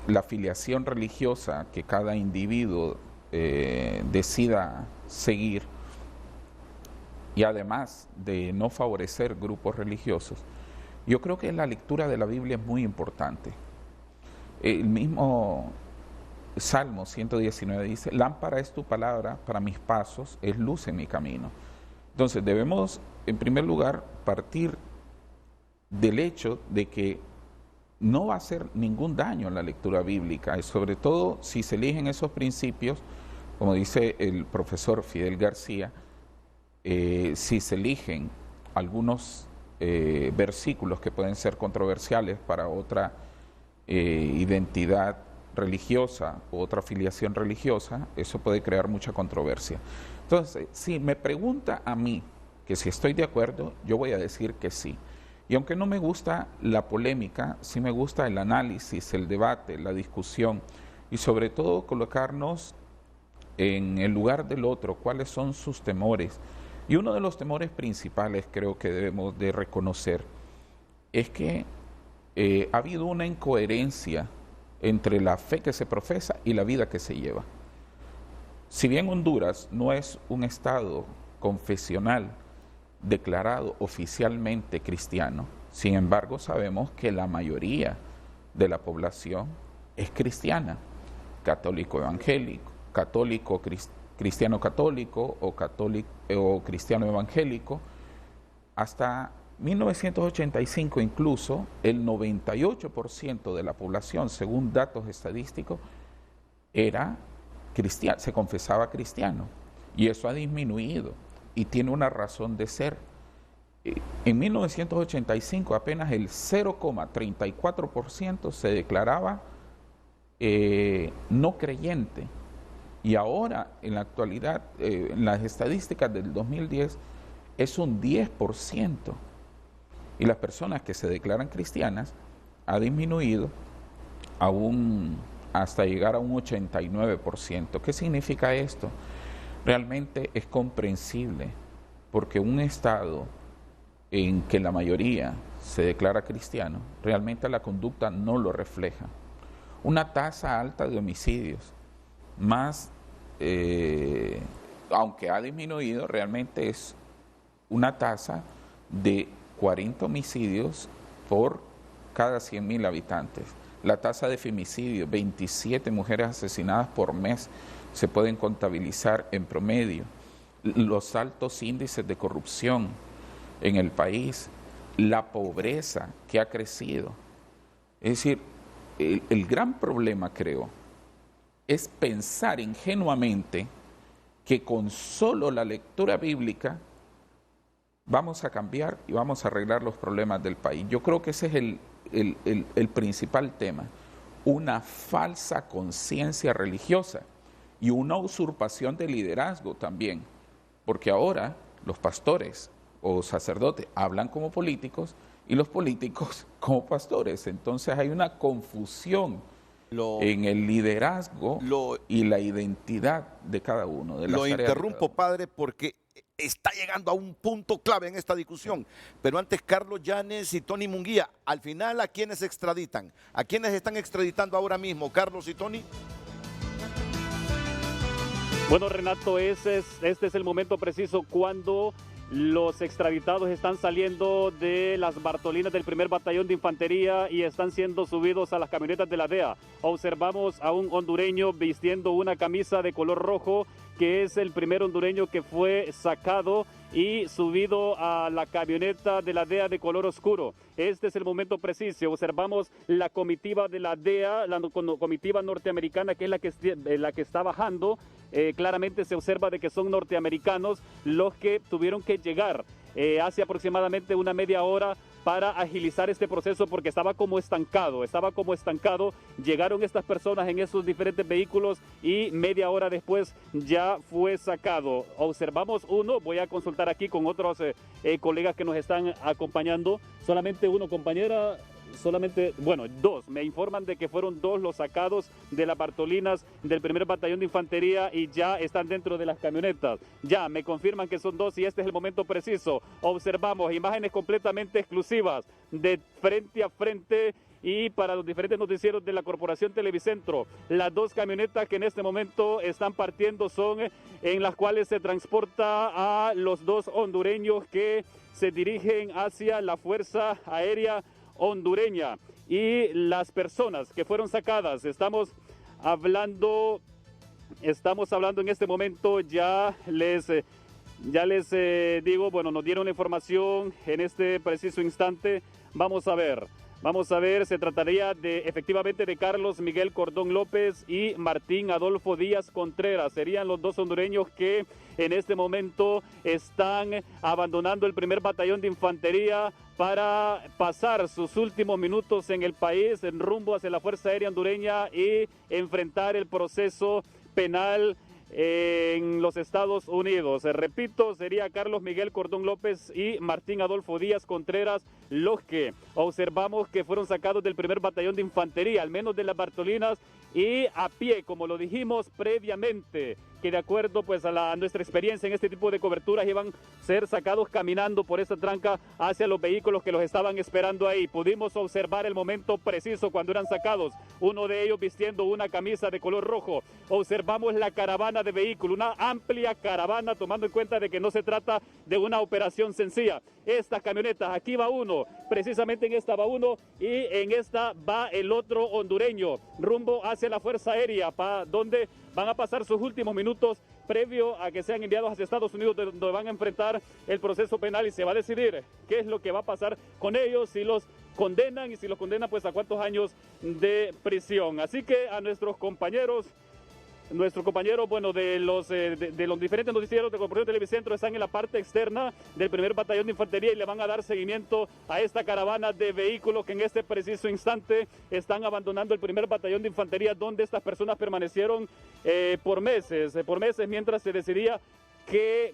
S15: la afiliación religiosa que cada individuo decida seguir, y además de no favorecer grupos religiosos, yo creo que la lectura de la Biblia es muy importante. El mismo Salmo 119 dice: lámpara es tu palabra para mis pasos, es luz en mi camino. Entonces debemos, en primer lugar, partir del hecho de que no va a hacer ningún daño en la lectura bíblica, y sobre todo si se eligen esos principios, como dice el profesor Fidel García, si se eligen algunos versículos que pueden ser controversiales para otra identidad religiosa u otra afiliación religiosa, eso puede crear mucha controversia. Entonces, si me pregunta a mí que si estoy de acuerdo, yo voy a decir que sí. Y aunque no me gusta la polémica, sí me gusta el análisis, el debate, la discusión y sobre todo colocarnos en el lugar del otro, cuáles son sus temores. Y uno de los temores principales, creo que debemos de reconocer, es que ha habido una incoherencia entre la fe que se profesa y la vida que se lleva. Si bien Honduras no es un estado confesional declarado oficialmente cristiano, sin embargo sabemos que la mayoría de la población es cristiana, católico evangélico, católico cristiano católico o cristiano evangélico, hasta 1985 incluso el 98% de la población, según datos estadísticos, era cristiano, se confesaba cristiano, y eso ha disminuido y tiene una razón de ser. En 1985 apenas el 0,34% se declaraba no creyente, y ahora en la actualidad, en las estadísticas del 2010, es un 10%, y las personas que se declaran cristianas ha disminuido hasta llegar a un 89%. ¿Qué significa esto? Realmente es comprensible, porque un estado en que la mayoría se declara cristiano, realmente la conducta no lo refleja. Una tasa alta de homicidios, aunque ha disminuido, realmente es una tasa de 40 homicidios por cada 100.000 habitantes. La tasa de femicidio, 27 mujeres asesinadas por mes se pueden contabilizar en promedio. Los altos índices de corrupción en el país, la pobreza que ha crecido. Es decir, el gran problema, creo, es pensar ingenuamente que con solo la lectura bíblica vamos a cambiar y vamos a arreglar los problemas del país. Yo creo que ese es el principal tema, una falsa conciencia religiosa y una usurpación de liderazgo también, porque ahora los pastores o sacerdotes hablan como políticos y los políticos como pastores. Entonces hay una confusión en el liderazgo y la identidad de cada uno.
S2: Lo interrumpo, padre, porque está llegando a un punto clave en esta discusión. Pero antes, Carlos Llanes y Tony Munguía, al final, ¿a quiénes extraditan? ¿A quiénes están extraditando ahora mismo, Carlos y Tony?
S5: Bueno, Renato, este es el momento preciso cuando los extraditados están saliendo de las Bartolinas del primer batallón de infantería y están siendo subidos a las camionetas de la DEA. Observamos a un hondureño vistiendo una camisa de color rojo, que es el primer hondureño que fue sacado y subido a la camioneta de la DEA de color oscuro. Este es el momento preciso. Observamos la comitiva de la DEA, la comitiva norteamericana, que es la que está bajando. Claramente se observa de que son norteamericanos los que tuvieron que llegar hace aproximadamente una media hora para agilizar este proceso, porque estaba como estancado. Llegaron estas personas en esos diferentes vehículos y media hora después ya fue sacado. Observamos uno, voy a consultar aquí con otros colegas que nos están acompañando. Solamente uno, compañera. Dos. Me informan de que fueron dos los sacados de las Bartolinas del primer batallón de infantería y ya están dentro de las camionetas. Ya me confirman que son dos y este es el momento preciso. Observamos imágenes completamente exclusivas de frente a frente y para los diferentes noticieros de la Corporación Televicentro. Las dos camionetas que en este momento están partiendo son en las cuales se transporta a los dos hondureños que se dirigen hacia la Fuerza Aérea hondureña y las personas que fueron sacadas. Estamos hablando en este momento, ya les digo, nos dieron la información en este preciso instante. Vamos a ver, se trataría efectivamente de Carlos Miguel Cordón López y Martín Adolfo Díaz Contreras. Serían los dos hondureños que en este momento están abandonando el primer batallón de infantería para pasar sus últimos minutos en el país en rumbo hacia la Fuerza Aérea hondureña y enfrentar el proceso penal en los Estados Unidos. Repito, sería Carlos Miguel Cordón López y Martín Adolfo Díaz Contreras los que observamos que fueron sacados del primer batallón de infantería, al menos de las Bartolinas, y a pie, como lo dijimos previamente, que de acuerdo pues a nuestra experiencia en este tipo de coberturas iban a ser sacados caminando por esa tranca hacia los vehículos que los estaban esperando ahí. Pudimos observar el momento preciso cuando eran sacados, uno de ellos vistiendo una camisa de color rojo. Observamos la caravana de vehículos, una amplia caravana, tomando en cuenta de que no se trata de una operación sencilla. Estas camionetas, aquí va uno, precisamente en esta va uno y en esta va el otro hondureño, rumbo hacia la Fuerza Aérea, donde van a pasar sus últimos minutos previo a que sean enviados hacia Estados Unidos, donde van a enfrentar el proceso penal y se va a decidir qué es lo que va a pasar con ellos, si los condenan y si los condenan pues a cuántos años de prisión. Así que a nuestros compañeros, bueno, de los diferentes noticieros de Corporación Televicentro están en la parte externa del primer batallón de infantería y le van a dar seguimiento a esta caravana de vehículos que en este preciso instante están abandonando el primer batallón de infantería, donde estas personas permanecieron por meses mientras se decidía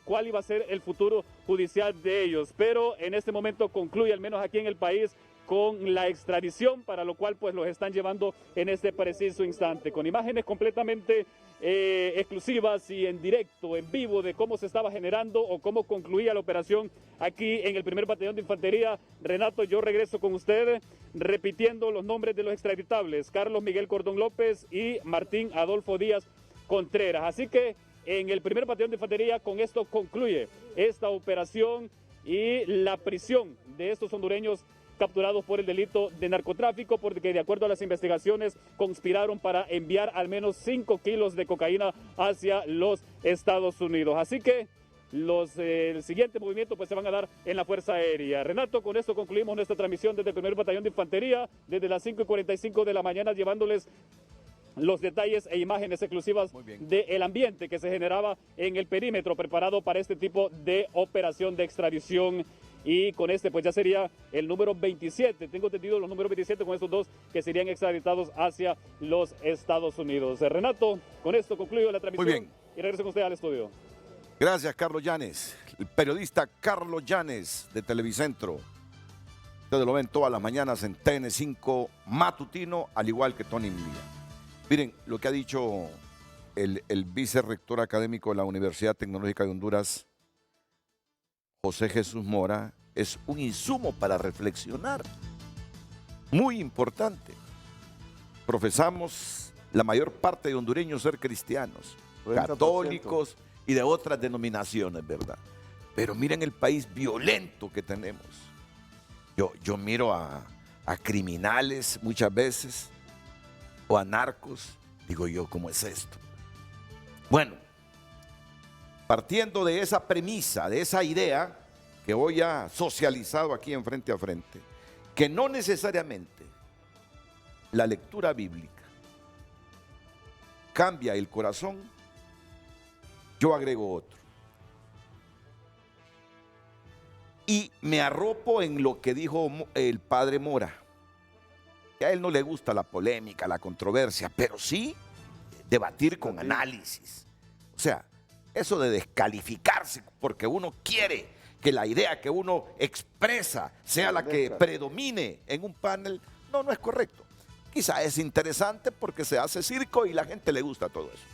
S5: cuál iba a ser el futuro judicial de ellos. Pero en este momento concluye, al menos aquí en el país, con la extradición, para lo cual pues los están llevando en este preciso instante, con imágenes completamente exclusivas y en directo, en vivo, de cómo se estaba generando o cómo concluía la operación aquí en el primer batallón de infantería. Renato, yo regreso con usted repitiendo los nombres de los extraditables: Carlos Miguel Cordón López y Martín Adolfo Díaz Contreras. Así que en el primer batallón de infantería con esto concluye esta operación y la prisión de estos hondureños capturados por el delito de narcotráfico, porque de acuerdo a las investigaciones conspiraron para enviar al menos 5 kilos de cocaína hacia los Estados Unidos. Así que el siguiente movimiento pues se van a dar en la Fuerza Aérea. Renato, con esto concluimos nuestra transmisión desde el primer batallón de infantería, desde las 5:45 de la mañana, llevándoles los detalles e imágenes exclusivas del ambiente que se generaba en el perímetro preparado para este tipo de operación de extradición. Y con este pues ya sería el número 27, tengo entendido los números 27 con estos dos que serían extraditados hacia los Estados Unidos. Renato, con esto concluyo la transmisión.
S2: Muy bien.
S5: Y regreso con usted al estudio.
S2: Gracias, Carlos Llanes, el periodista Carlos Llanes de Televicentro. Ustedes lo ven todas las mañanas en TN5 matutino, al igual que Tony Milla. Miren, lo que ha dicho el vicerrector académico de la Universidad Tecnológica de Honduras, José Jesús Mora, es un insumo para reflexionar. Muy importante. Profesamos la mayor parte de hondureños ser cristianos,
S13: 90%.
S2: católicos y de otras denominaciones, ¿verdad? Pero miren el país violento que tenemos. Yo miro a criminales muchas veces, o a narcos, digo yo, ¿cómo es esto? Bueno, partiendo de esa premisa, de esa idea que hoy ha socializado aquí en Frente a Frente, que no necesariamente la lectura bíblica cambia el corazón, yo agrego otro. Y me arropo en lo que dijo el padre Mora, que a él no le gusta la polémica, la controversia, pero sí debatir con análisis. O sea, eso de descalificarse porque uno quiere que la idea que uno expresa sea la que predomine en un panel, no es correcto. Quizá es interesante porque se hace circo y la gente le gusta todo eso.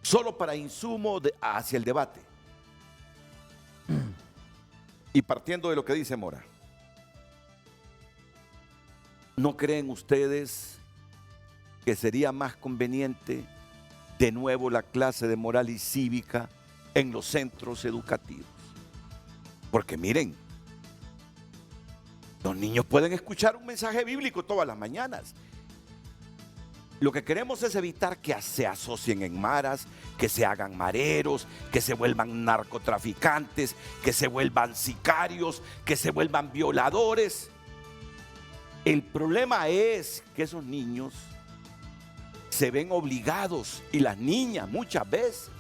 S2: Solo para insumo hacia el debate. Y partiendo de lo que dice Mora, ¿no creen ustedes que sería más conveniente de nuevo la clase de moral y cívica en los centros educativos? Porque miren, los niños pueden escuchar un mensaje bíblico todas las mañanas. Lo que queremos es evitar que se asocien en maras, que se hagan mareros, que se vuelvan narcotraficantes, que se vuelvan sicarios, que se vuelvan violadores. El problema es que esos niños se ven obligados, y las niñas muchas veces,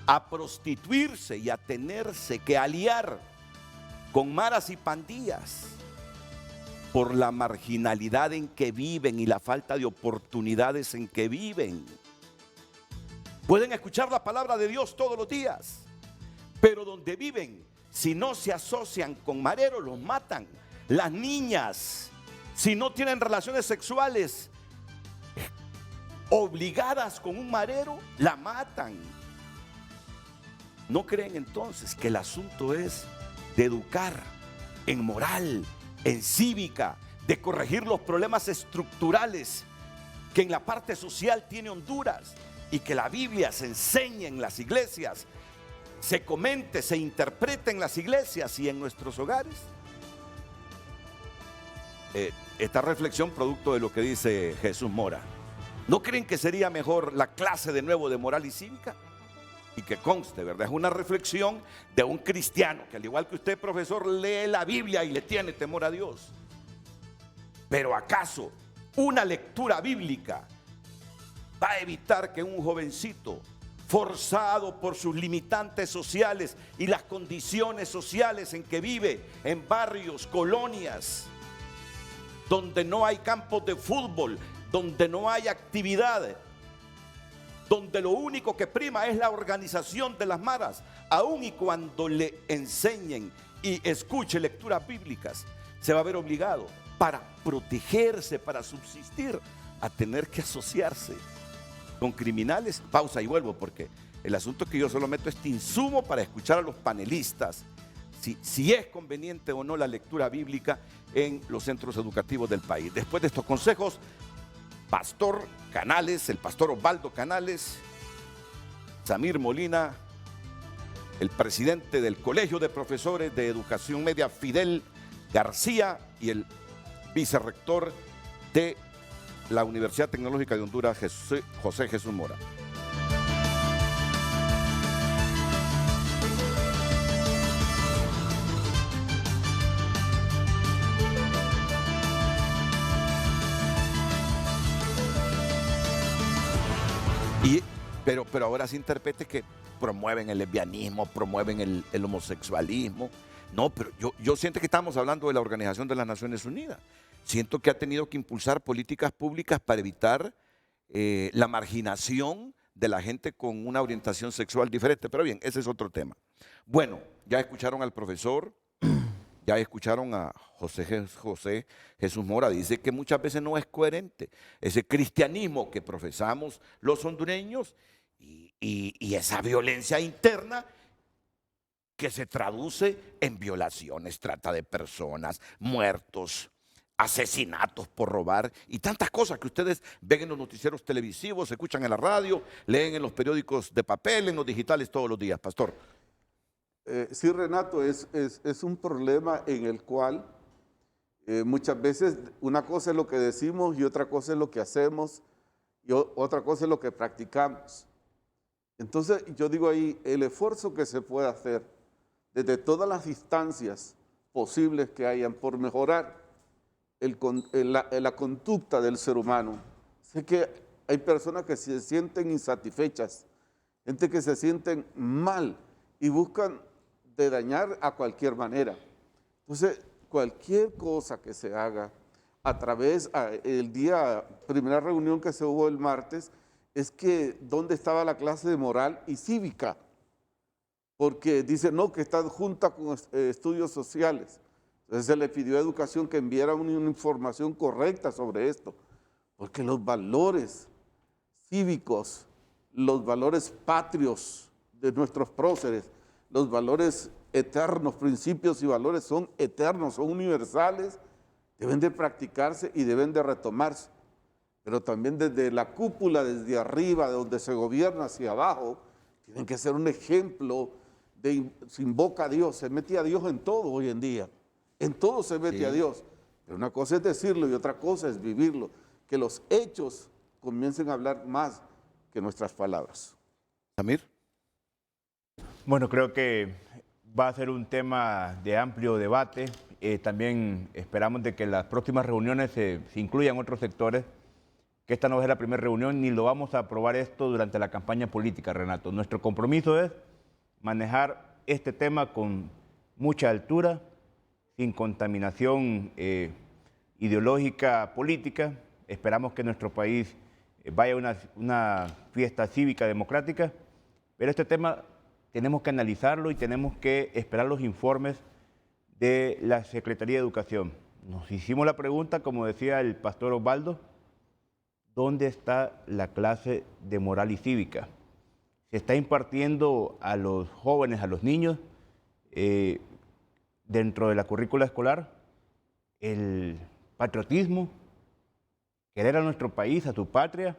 S2: a prostituirse y a tenerse que aliar con maras y pandillas por la marginalidad en que viven y la falta de oportunidades en que viven. Pueden escuchar la palabra de Dios todos los días, pero donde viven, si no se asocian con mareros, los matan. Las niñas, si no tienen relaciones sexuales obligadas con un marero, la matan. ¿No creen entonces que el asunto es de educar en moral, en cívica, de corregir los problemas estructurales que en la parte social tiene Honduras y que la Biblia se enseñe en las iglesias, se comente, se interprete en las iglesias y en nuestros hogares? Esta reflexión producto de lo que dice Jesús Mora. ¿No creen que sería mejor la clase de nuevo de moral y cívica? Y que conste, ¿verdad? Es una reflexión de un cristiano que, al igual que usted, profesor, lee la Biblia y le tiene temor a Dios. Pero ¿acaso una lectura bíblica va a evitar que un jovencito, forzado por sus limitantes sociales y las condiciones sociales en que vive, en barrios, colonias, donde no hay campos de fútbol, donde no hay actividades, donde lo único que prima es la organización de las maras, aun y cuando le enseñen y escuche lecturas bíblicas, se va a ver obligado para protegerse, para subsistir, a tener que asociarse con criminales? Pausa y vuelvo, porque el asunto es que yo solo meto este insumo para escuchar a los panelistas si es conveniente o no la lectura bíblica en los centros educativos del país. Después de estos consejos, Pastor Canales, el pastor Osvaldo Canales, Samir Molina, el presidente del Colegio de Profesores de Educación Media, Fidel García, y el vicerrector de la Universidad Tecnológica de Honduras, José Jesús Mora. Pero ahora se interprete que promueven el lesbianismo, promueven el homosexualismo. No, pero yo siento que estamos hablando de la Organización de las Naciones Unidas. Siento que ha tenido que impulsar políticas públicas para evitar la marginación de la gente con una orientación sexual diferente. Pero bien, ese es otro tema. Bueno, ya escucharon al profesor, ya escucharon a José Jesús Mora. Dice que muchas veces no es coherente ese cristianismo que profesamos los hondureños y esa violencia interna que se traduce en violaciones, trata de personas, muertos, asesinatos por robar y tantas cosas que ustedes ven en los noticieros televisivos, escuchan en la radio, leen en los periódicos de papel, en los digitales todos los días. Pastor.
S13: Sí, Renato, es un problema en el cual muchas veces una cosa es lo que decimos y otra cosa es lo que hacemos y otra cosa es lo que practicamos. Entonces yo digo ahí, el esfuerzo que se puede hacer desde todas las instancias posibles que hayan por mejorar la conducta del ser humano. Sé que hay personas que se sienten insatisfechas, gente que se sienten mal y buscan de dañar a cualquier manera. Entonces, cualquier cosa que se haga a través primera reunión que se hubo el martes, es que ¿dónde estaba la clase de moral y cívica? Porque dice, no, que está junta con estudios sociales. Entonces se le pidió a Educación que enviara una información correcta sobre esto, porque los valores cívicos, los valores patrios de nuestros próceres, los valores eternos, principios y valores son eternos, son universales, deben de practicarse y deben de retomarse. Pero también desde la cúpula, desde arriba, de donde se gobierna hacia abajo, tienen que ser un ejemplo se invoca a Dios, se mete a Dios en todo hoy en día. En todo se mete a Dios. Pero una cosa es decirlo y otra cosa es vivirlo. Que los hechos comiencen a hablar más que nuestras palabras.
S2: Samir.
S3: Bueno, creo que va a ser un tema de amplio debate. También esperamos de que en las próximas reuniones se incluyan otros sectores, que esta no es la primera reunión ni lo vamos a aprobar esto durante la campaña política, Renato. Nuestro compromiso es manejar este tema con mucha altura, sin contaminación ideológica política. Esperamos que nuestro país vaya a una fiesta cívica democrática, pero este tema tenemos que analizarlo y tenemos que esperar los informes de la Secretaría de Educación. Nos hicimos la pregunta, como decía el pastor Osvaldo, ¿dónde está la clase de moral y cívica? Se está impartiendo a los jóvenes, a los niños, dentro de la currícula escolar, el patriotismo, querer a nuestro país, a su patria,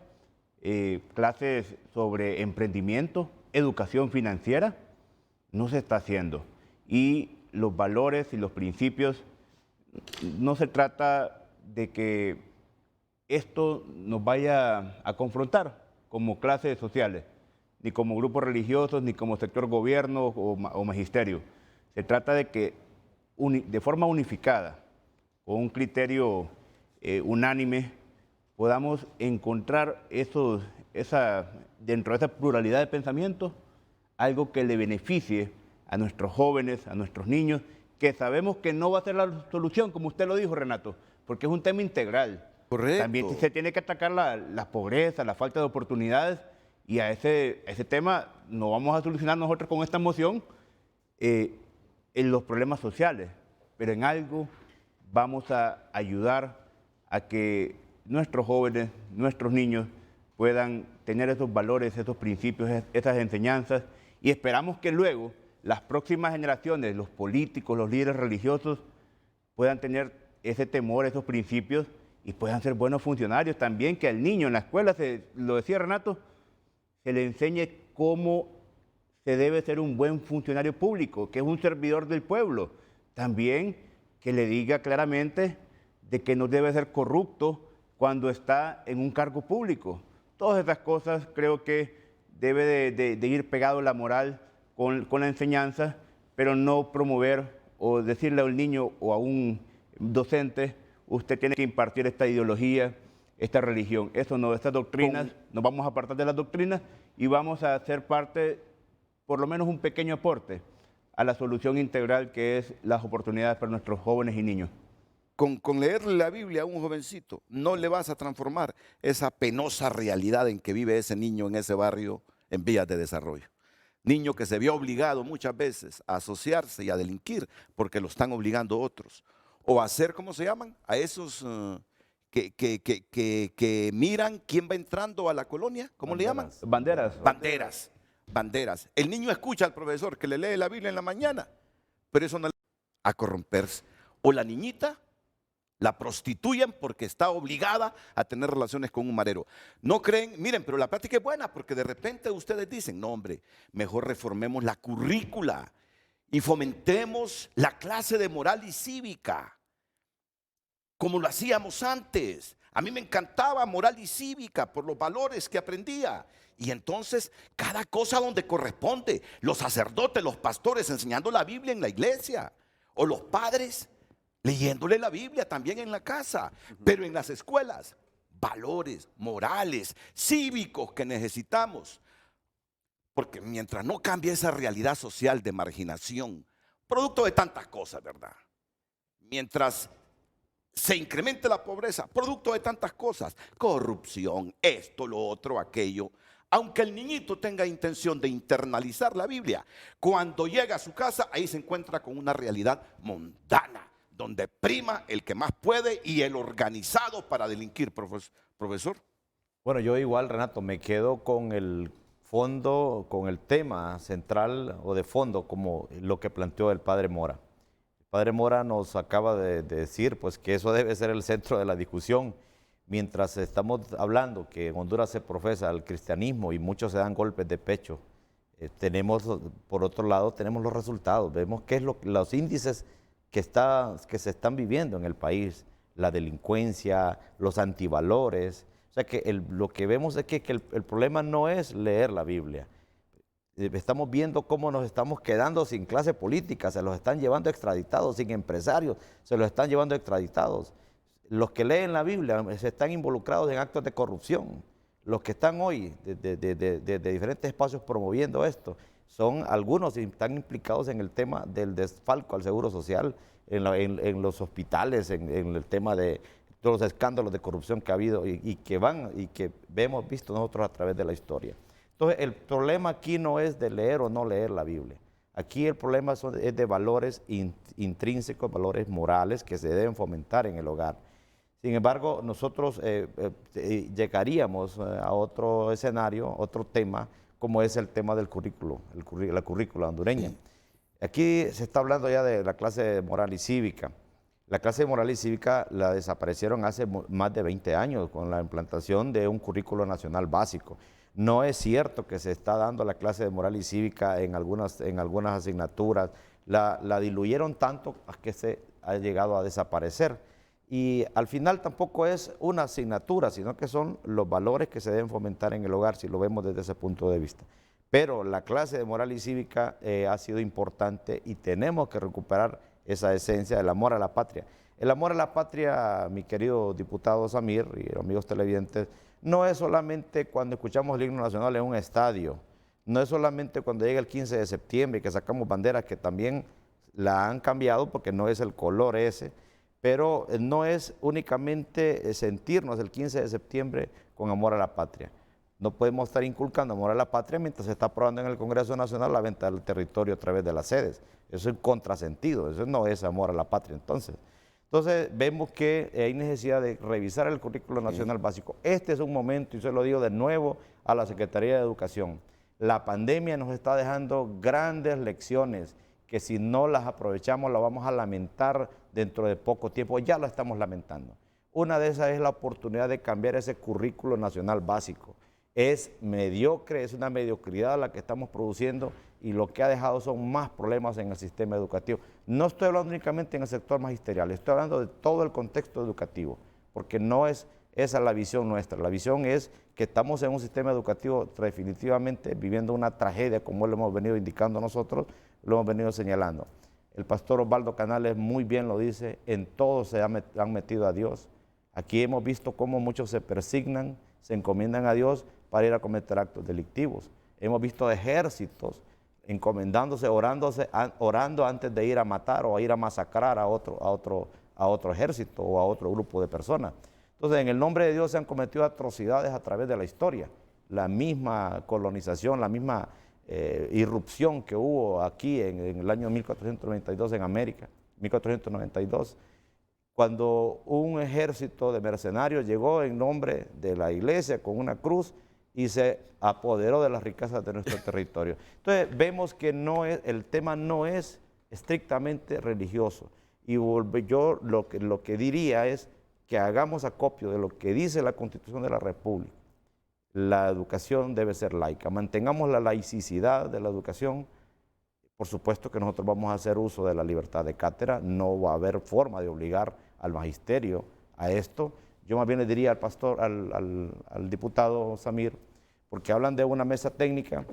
S3: clases sobre emprendimiento, educación financiera, no se está haciendo. Y los valores y los principios, no se trata de que esto nos vaya a confrontar como clases sociales, ni como grupos religiosos, ni como sector gobierno o magisterio. Se trata de que de forma unificada, con un criterio unánime, podamos encontrar dentro de esa pluralidad de pensamientos algo que le beneficie a nuestros jóvenes, a nuestros niños, que sabemos que no va a ser la solución, como usted lo dijo, Renato, porque es un tema integral.
S2: Correcto.
S3: También se tiene que atacar la pobreza, la falta de oportunidades, y a ese tema no vamos a solucionar nosotros con esta moción en los problemas sociales, pero en algo vamos a ayudar a que nuestros jóvenes, nuestros niños puedan tener esos valores, esos principios, esas enseñanzas, y esperamos que luego las próximas generaciones, los políticos, los líderes religiosos, puedan tener ese temor, esos principios, y puedan ser buenos funcionarios también, que al niño en la escuela, lo decía Renato, se le enseñe cómo se debe ser un buen funcionario público, que es un servidor del pueblo. También que le diga claramente de que no debe ser corrupto cuando está en un cargo público. Todas estas cosas creo que debe de ir pegado la moral con la enseñanza, pero no promover o decirle a un niño o a un docente, usted tiene que impartir esta ideología, esta religión. Eso no, estas doctrinas, nos vamos a apartar de las doctrinas y vamos a ser parte, por lo menos un pequeño aporte, a la solución integral que es las oportunidades para nuestros jóvenes y niños.
S2: Con leerle la Biblia a un jovencito, no le vas a transformar esa penosa realidad en que vive ese niño en ese barrio en vías de desarrollo. Niño que se vio obligado muchas veces a asociarse y a delinquir porque lo están obligando otros. O a hacer, ¿cómo se llaman? A esos que miran quién va entrando a la colonia. ¿Cómo le llaman?
S3: Banderas.
S2: Banderas. Banderas. El niño escucha al profesor que le lee la Biblia en la mañana, pero eso no le va a corromperse. O la niñita la prostituyen porque está obligada a tener relaciones con un marero. No creen, miren, pero la práctica es buena porque de repente ustedes dicen, no hombre, mejor reformemos la currícula y fomentemos la clase de moral y cívica, como lo hacíamos antes. A mí me encantaba moral y cívica por los valores que aprendía. Y entonces, cada cosa donde corresponde, los sacerdotes, los pastores enseñando la Biblia en la iglesia, o los padres leyéndole la Biblia también en la casa, pero en las escuelas, valores morales, cívicos que necesitamos. Porque mientras no cambie esa realidad social de marginación, producto de tantas cosas, ¿verdad? Mientras se incremente la pobreza, producto de tantas cosas, corrupción, esto, lo otro, aquello. Aunque el niñito tenga intención de internalizar la Biblia, cuando llega a su casa, ahí se encuentra con una realidad mundana, donde prima el que más puede y el organizado para delinquir, profesor.
S14: Bueno, yo igual, Renato, me quedo con el fondo, con el tema central o de fondo, como lo que planteó el padre Mora. El padre Mora nos acaba de decir pues, que eso debe ser el centro de la discusión. Mientras estamos hablando que en Honduras se profesa el cristianismo y muchos se dan golpes de pecho, tenemos, por otro lado, tenemos los resultados. Vemos qué es los índices que se están viviendo en el país, la delincuencia, los antivalores. O sea que lo que vemos es que el problema no es leer la Biblia. Estamos viendo cómo nos estamos quedando sin clase política, se los están llevando extraditados, sin empresarios, se los están llevando extraditados. Los que leen la Biblia se están involucrados en actos de corrupción. Los que están hoy de diferentes espacios promoviendo esto, son algunos están implicados en el tema del desfalco al seguro social, en los hospitales, en el tema de todos los escándalos de corrupción que ha habido y que hemos visto nosotros a través de la historia. Entonces, el problema aquí no es de leer o no leer la Biblia. Aquí el problema es de valores intrínsecos, valores morales que se deben fomentar en el hogar. Sin embargo, nosotros llegaríamos a otro escenario, otro tema, como es el tema del currículo, la currícula hondureña. Aquí se está hablando ya de la clase de moral y cívica. La clase de moral y cívica la desaparecieron hace más de 20 años con la implantación de un currículo nacional básico. No es cierto que se está dando la clase de moral y cívica en algunas asignaturas. La diluyeron tanto que se ha llegado a desaparecer. Y al final tampoco es una asignatura, sino que son los valores que se deben fomentar en el hogar, si lo vemos desde ese punto de vista. Pero la clase de moral y cívica ha sido importante y tenemos que recuperar esa esencia del amor a la patria. El amor a la patria, mi querido diputado Samir y amigos televidentes, no es solamente cuando escuchamos el himno nacional en un estadio, no es solamente cuando llega el 15 de septiembre que sacamos banderas que también la han cambiado porque no es el color ese, pero no es únicamente sentirnos el 15 de septiembre con amor a la patria. No podemos estar inculcando amor a la patria mientras se está aprobando en el Congreso Nacional la venta del territorio a través de las sedes. Eso es contrasentido, eso no es amor a la patria entonces. Entonces vemos que hay necesidad de revisar el currículo nacional básico. Este es un momento, y se lo digo de nuevo a la Secretaría de Educación. La pandemia nos está dejando grandes lecciones que si no las aprovechamos la vamos a lamentar dentro de poco tiempo, ya lo estamos lamentando. Una de esas es la oportunidad de cambiar ese currículo nacional básico. Es mediocre, es una mediocridad la que estamos produciendo y lo que ha dejado son más problemas en el sistema educativo. No estoy hablando únicamente en el sector magisterial, estoy hablando de todo el contexto educativo, porque no es esa la visión nuestra. La visión es que estamos en un sistema educativo definitivamente viviendo una tragedia, como lo hemos venido indicando nosotros, lo hemos venido señalando. El pastor Osvaldo Canales muy bien lo dice, en todo se han metido a Dios. Aquí hemos visto cómo muchos se persignan, se encomiendan a Dios para ir a cometer actos delictivos. Hemos visto ejércitos encomendándose, orando antes de ir a matar o a ir a masacrar a otro ejército o a otro grupo de personas. Entonces, en el nombre de Dios se han cometido atrocidades a través de la historia. La misma colonización, la misma irrupción que hubo aquí en el año 1492 en América, 1492, cuando un ejército de mercenarios llegó en nombre de la iglesia con una cruz y se apoderó de las riquezas de nuestro territorio. Entonces vemos que el tema no es estrictamente religioso y yo lo que diría es que hagamos acopio de lo que dice la Constitución de la República. La educación debe ser laica, mantengamos la laicidad de la educación. Por supuesto que nosotros vamos a hacer uso de la libertad de cátedra, no va a haber forma de obligar al magisterio a esto. Yo más bien le diría al pastor, al diputado Samir, porque hablan de una mesa técnica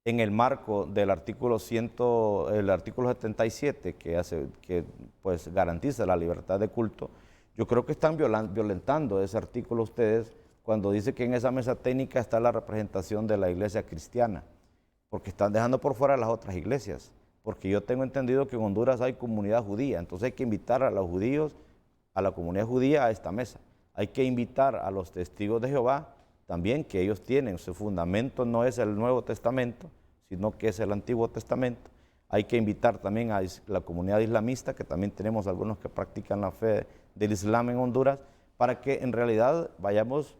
S14: en el marco del artículo 77 que pues garantiza la libertad de culto. Yo creo que están violentando ese artículo ustedes cuando dice que en esa mesa técnica está la representación de la iglesia cristiana, porque están dejando por fuera las otras iglesias, porque yo tengo entendido que en Honduras hay comunidad judía, entonces hay que invitar a los judíos, a la comunidad judía a esta mesa. Hay que invitar a los testigos de Jehová también, que ellos tienen, su fundamento no es el Nuevo Testamento, sino que es el Antiguo Testamento. Hay que invitar también a la comunidad islamista, que también tenemos algunos que practican la fe del Islam en Honduras, para que en realidad vayamos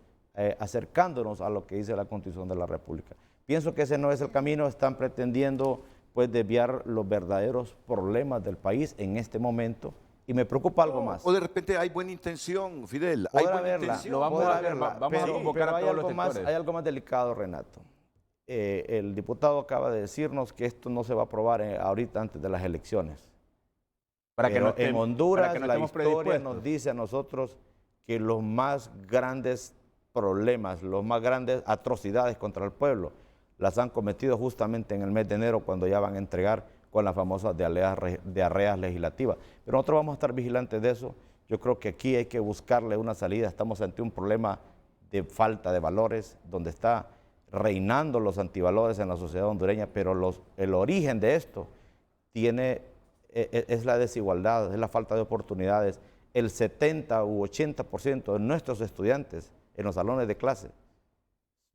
S14: acercándonos a lo que dice la Constitución de la República. Pienso que ese no es el camino, están pretendiendo pues desviar los verdaderos problemas del país en este momento. Y me preocupa algo más.
S2: O de repente hay buena intención, Fidel.
S14: Hay
S2: buena
S14: verla,
S2: intención.
S14: lo vamos a verla.
S12: Vamos a convocar a todos los sectores.
S14: Hay algo más delicado, Renato. El diputado acaba de decirnos que esto no se va a aprobar ahorita antes de las elecciones. En Honduras la historia nos dice a nosotros que los más grandes problemas, las más grandes atrocidades contra el pueblo las han cometido justamente en el mes de enero, cuando ya van a entregar con las famosas diarreas legislativas. Pero nosotros vamos a estar vigilantes de eso. Yo creo que aquí hay que buscarle una salida. Estamos ante un problema de falta de valores, donde está reinando los antivalores en la sociedad hondureña, pero el origen de esto es la desigualdad, es la falta de oportunidades. El 70 u 80% de nuestros estudiantes en los salones de clase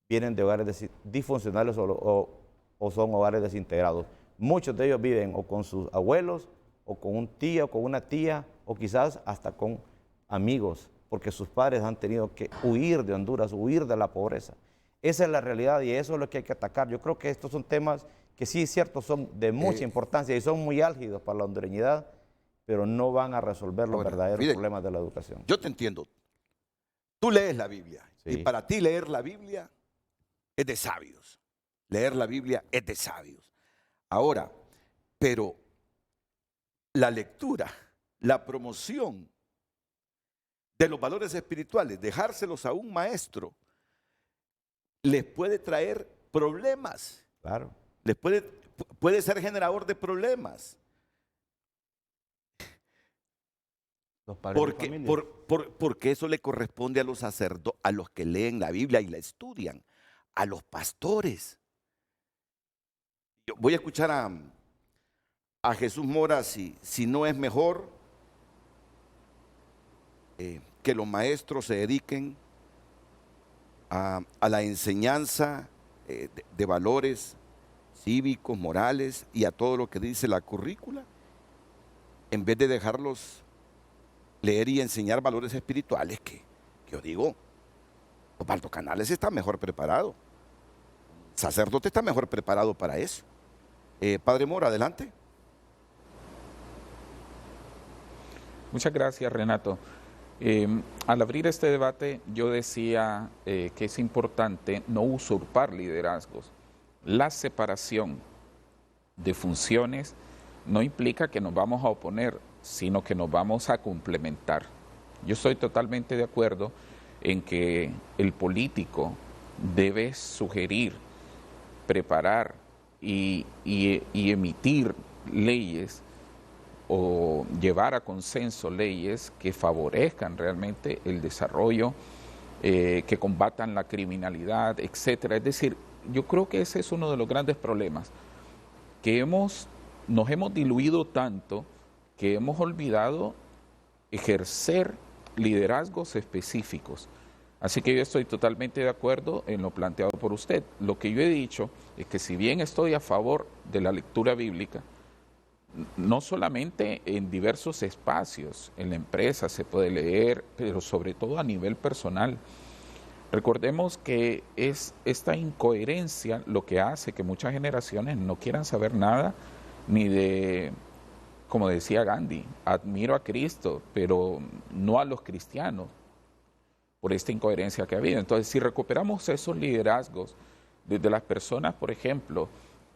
S14: vienen de hogares disfuncionales o son hogares desintegrados. Muchos de ellos viven o con sus abuelos, o con un tío, o con una tía, o quizás hasta con amigos, porque sus padres han tenido que huir de Honduras, huir de la pobreza. Esa es la realidad y eso es lo que hay que atacar. Yo creo que estos son temas que sí es cierto, son de mucha importancia y son muy álgidos para la hondureñidad, pero no van a resolver los verdaderos problemas de la educación.
S2: Yo te entiendo. Tú lees la Biblia y para ti leer la Biblia es de sabios. Leer la Biblia es de sabios. Ahora, pero la lectura, la promoción de los valores espirituales, dejárselos a un maestro, les puede traer problemas.
S14: Claro.
S2: Les puede ser generador de problemas.
S3: Los padres de
S2: Porque,
S3: familia.
S2: porque eso le corresponde a los sacerdotes, a los que leen la Biblia y la estudian, a los pastores. Yo voy a escuchar a Jesús Mora si no es mejor que los maestros se dediquen a la enseñanza de valores cívicos, morales y a todo lo que dice la currícula, en vez de dejarlos leer y enseñar valores espirituales que yo digo, Osvaldo Canales está mejor preparado, sacerdote está mejor preparado para eso. Padre Mora, adelante.
S15: Muchas gracias, Renato. Al abrir este debate, yo decía que es importante no usurpar liderazgos. La separación de funciones no implica que nos vamos a oponer, sino que nos vamos a complementar. Yo estoy totalmente de acuerdo en que el político debe sugerir, preparar y emitir leyes o llevar a consenso leyes que favorezcan realmente el desarrollo, que combatan la criminalidad, etcétera. Es decir, yo creo que ese es uno de los grandes problemas, que nos hemos diluido tanto que hemos olvidado ejercer liderazgos específicos. Así que yo estoy totalmente de acuerdo en lo planteado por usted. Lo que yo he dicho es que si bien estoy a favor de la lectura bíblica, no solamente en diversos espacios, en la empresa se puede leer, pero sobre todo a nivel personal. Recordemos que es esta incoherencia lo que hace que muchas generaciones no quieran saber nada ni de, como decía Gandhi, admiro a Cristo, pero no a los cristianos, por esta incoherencia que ha habido. Entonces, si recuperamos esos liderazgos desde las personas, por ejemplo,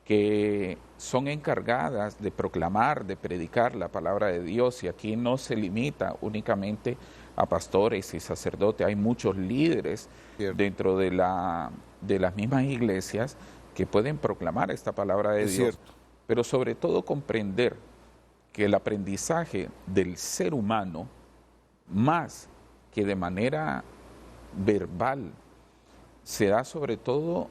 S15: que son encargadas de proclamar, de predicar la palabra de Dios, y aquí no se limita únicamente a pastores y sacerdotes, hay muchos líderes dentro de las mismas iglesias que pueden proclamar esta palabra de Dios, pero sobre todo comprender que el aprendizaje del ser humano, más que de manera verbal, se da sobre todo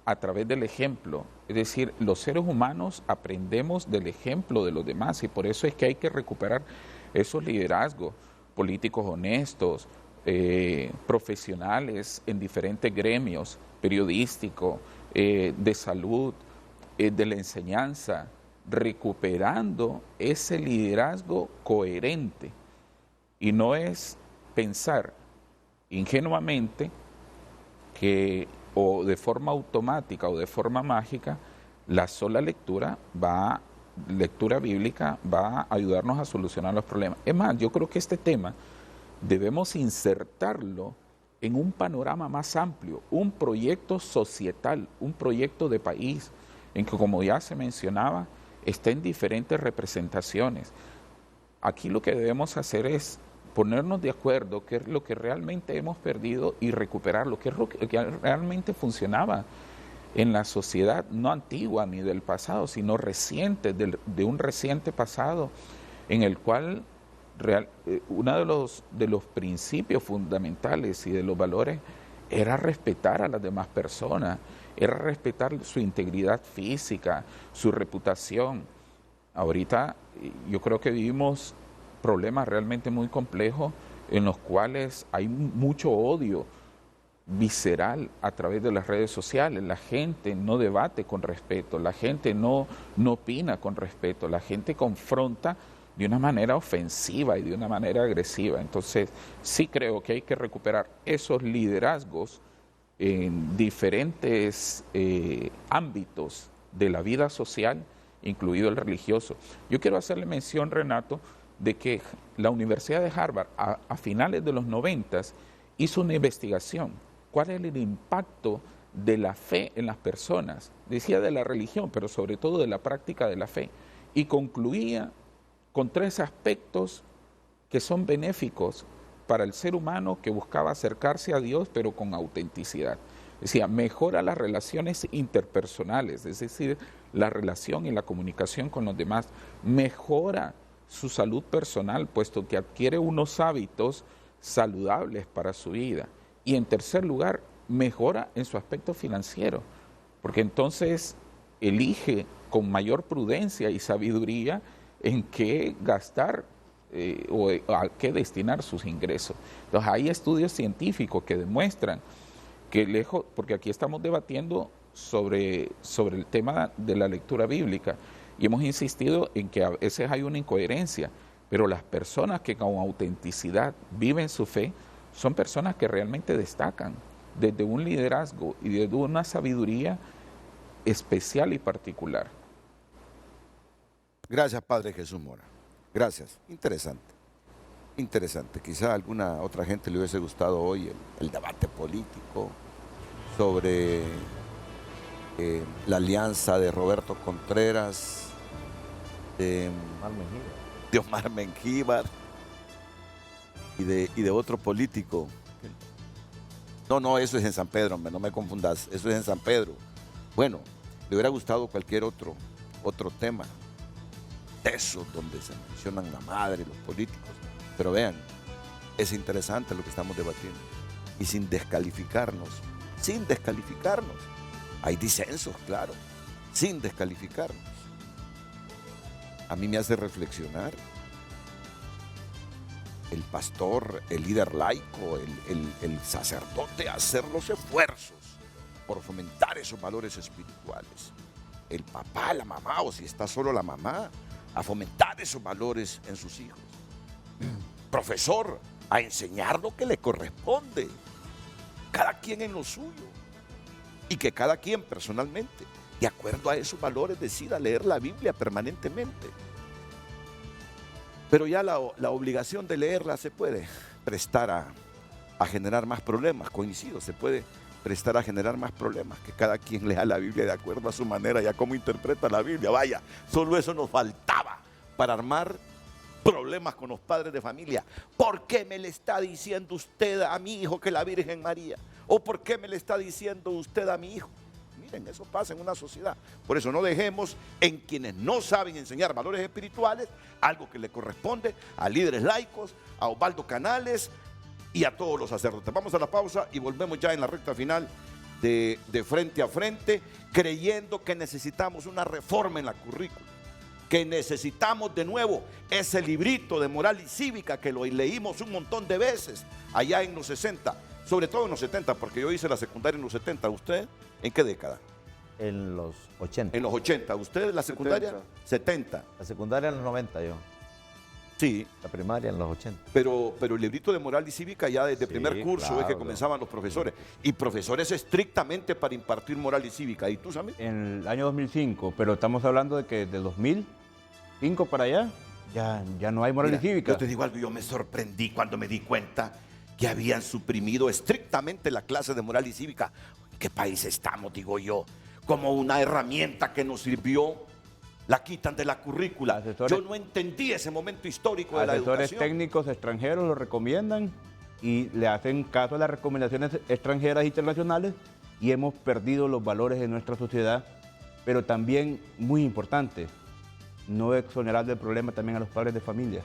S15: a través del ejemplo. Es decir, los seres humanos aprendemos del ejemplo de los demás, y por eso es que hay que recuperar esos liderazgos, políticos honestos, profesionales en diferentes gremios, periodístico, de salud, de la enseñanza, recuperando ese liderazgo coherente. Y no es pensar ingenuamente que o de forma automática o de forma mágica la sola lectura bíblica va a ayudarnos a solucionar los problemas. Es más, yo creo que este tema debemos insertarlo en un panorama más amplio, un proyecto societal, un proyecto de país, en que, como ya se mencionaba, está en diferentes representaciones. Aquí lo que debemos hacer es ponernos de acuerdo qué es lo que realmente hemos perdido y recuperar lo que es lo que realmente funcionaba en la sociedad, no antigua ni del pasado, sino reciente, de un reciente pasado, en el cual uno de los principios fundamentales y de los valores era respetar a las demás personas, era respetar su integridad física, su reputación. Ahorita yo creo que vivimos problemas realmente muy complejos en los cuales hay mucho odio visceral a través de las redes sociales. La gente no debate con respeto, la gente no opina con respeto, la gente confronta de una manera ofensiva y de una manera agresiva. Entonces, sí creo que hay que recuperar esos liderazgos en diferentes ámbitos de la vida social, incluido el religioso. Yo quiero hacerle mención, Renato, de que la Universidad de Harvard a finales de los 90 hizo una investigación. ¿Cuál es el impacto de la fe en las personas? Decía de la religión, pero sobre todo de la práctica de la fe. Y concluía con 3 aspectos que son benéficos para el ser humano que buscaba acercarse a Dios, pero con autenticidad. Decía, mejora las relaciones interpersonales, es decir, la relación y la comunicación con los demás, mejora su salud personal, puesto que adquiere unos hábitos saludables para su vida. Y en tercer lugar, mejora en su aspecto financiero, porque entonces elige con mayor prudencia y sabiduría en qué gastar o a qué destinar sus ingresos. Entonces hay estudios científicos que demuestran que lejos, porque aquí estamos debatiendo sobre el tema de la lectura bíblica y hemos insistido en que a veces hay una incoherencia, pero las personas que con autenticidad viven su fe son personas que realmente destacan desde un liderazgo y desde una sabiduría especial y particular.
S2: Gracias, Padre Jesús Mora. Gracias. Interesante. Interesante. Quizá a alguna otra gente le hubiese gustado hoy el debate político sobre la alianza de Roberto Contreras, de Omar Mengíbar y de otro político. No, eso es en San Pedro, hombre, no me confundas, eso es en San Pedro. Bueno, le hubiera gustado cualquier otro tema, tesos donde se mencionan la madre, los políticos, pero vean, es interesante lo que estamos debatiendo y sin descalificarnos, hay disensos, claro, sin descalificarnos. A mí me hace reflexionar el pastor, el líder laico, el sacerdote hacer los esfuerzos por fomentar esos valores espirituales. El papá, la mamá, o si está solo la mamá, a fomentar esos valores en sus hijos. Profesor, a enseñar lo que le corresponde. Cada quien en lo suyo. Y que cada quien personalmente, de acuerdo a esos valores, decida leer la Biblia permanentemente. Pero ya la obligación de leerla se puede prestar a generar más problemas, coincido, se puede prestar a generar más problemas, que cada quien lea la Biblia de acuerdo a su manera y a cómo interpreta la Biblia. Vaya, solo eso nos faltaba para armar problemas con los padres de familia. ¿Por qué me le está diciendo usted a mi hijo que la Virgen María? ¿O por qué me le está diciendo usted a mi hijo? Miren, eso pasa en una sociedad. Por eso no dejemos en quienes no saben enseñar valores espirituales, algo que le corresponde a líderes laicos, a Osvaldo Canales y a todos los sacerdotes. Vamos a la pausa y volvemos ya en la recta final de Frente a Frente, creyendo que necesitamos una reforma en la currícula, que necesitamos de nuevo ese librito de moral y cívica que lo leímos un montón de veces allá en los 60, sobre todo en los 70, porque yo hice la secundaria en los 70. ¿Usted en qué década?
S14: En los 80.
S2: En los 80. ¿Usted la secundaria? 70.
S14: La secundaria en los 90 yo.
S2: Sí.
S14: La primaria en los 80.
S2: Pero el librito de moral y cívica ya desde primer curso
S14: claro,
S2: es que comenzaban los profesores. Y profesores estrictamente para impartir moral y cívica. ¿Y tú, Sammy?
S3: En el año 2005, pero estamos hablando de que de 2005 para allá ya no hay moral y cívica.
S2: Yo te digo algo, yo me sorprendí cuando me di cuenta que habían suprimido estrictamente la clase de moral y cívica. ¿En qué país estamos, digo yo? Como una herramienta que nos sirvió, la quitan de la currícula. Yo no entendí ese momento histórico de la educación.
S3: Asesores técnicos extranjeros lo recomiendan y le hacen caso a las recomendaciones extranjeras e internacionales y hemos perdido los valores de nuestra sociedad, pero también, muy importante, no exonerar del problema también a los padres de familia,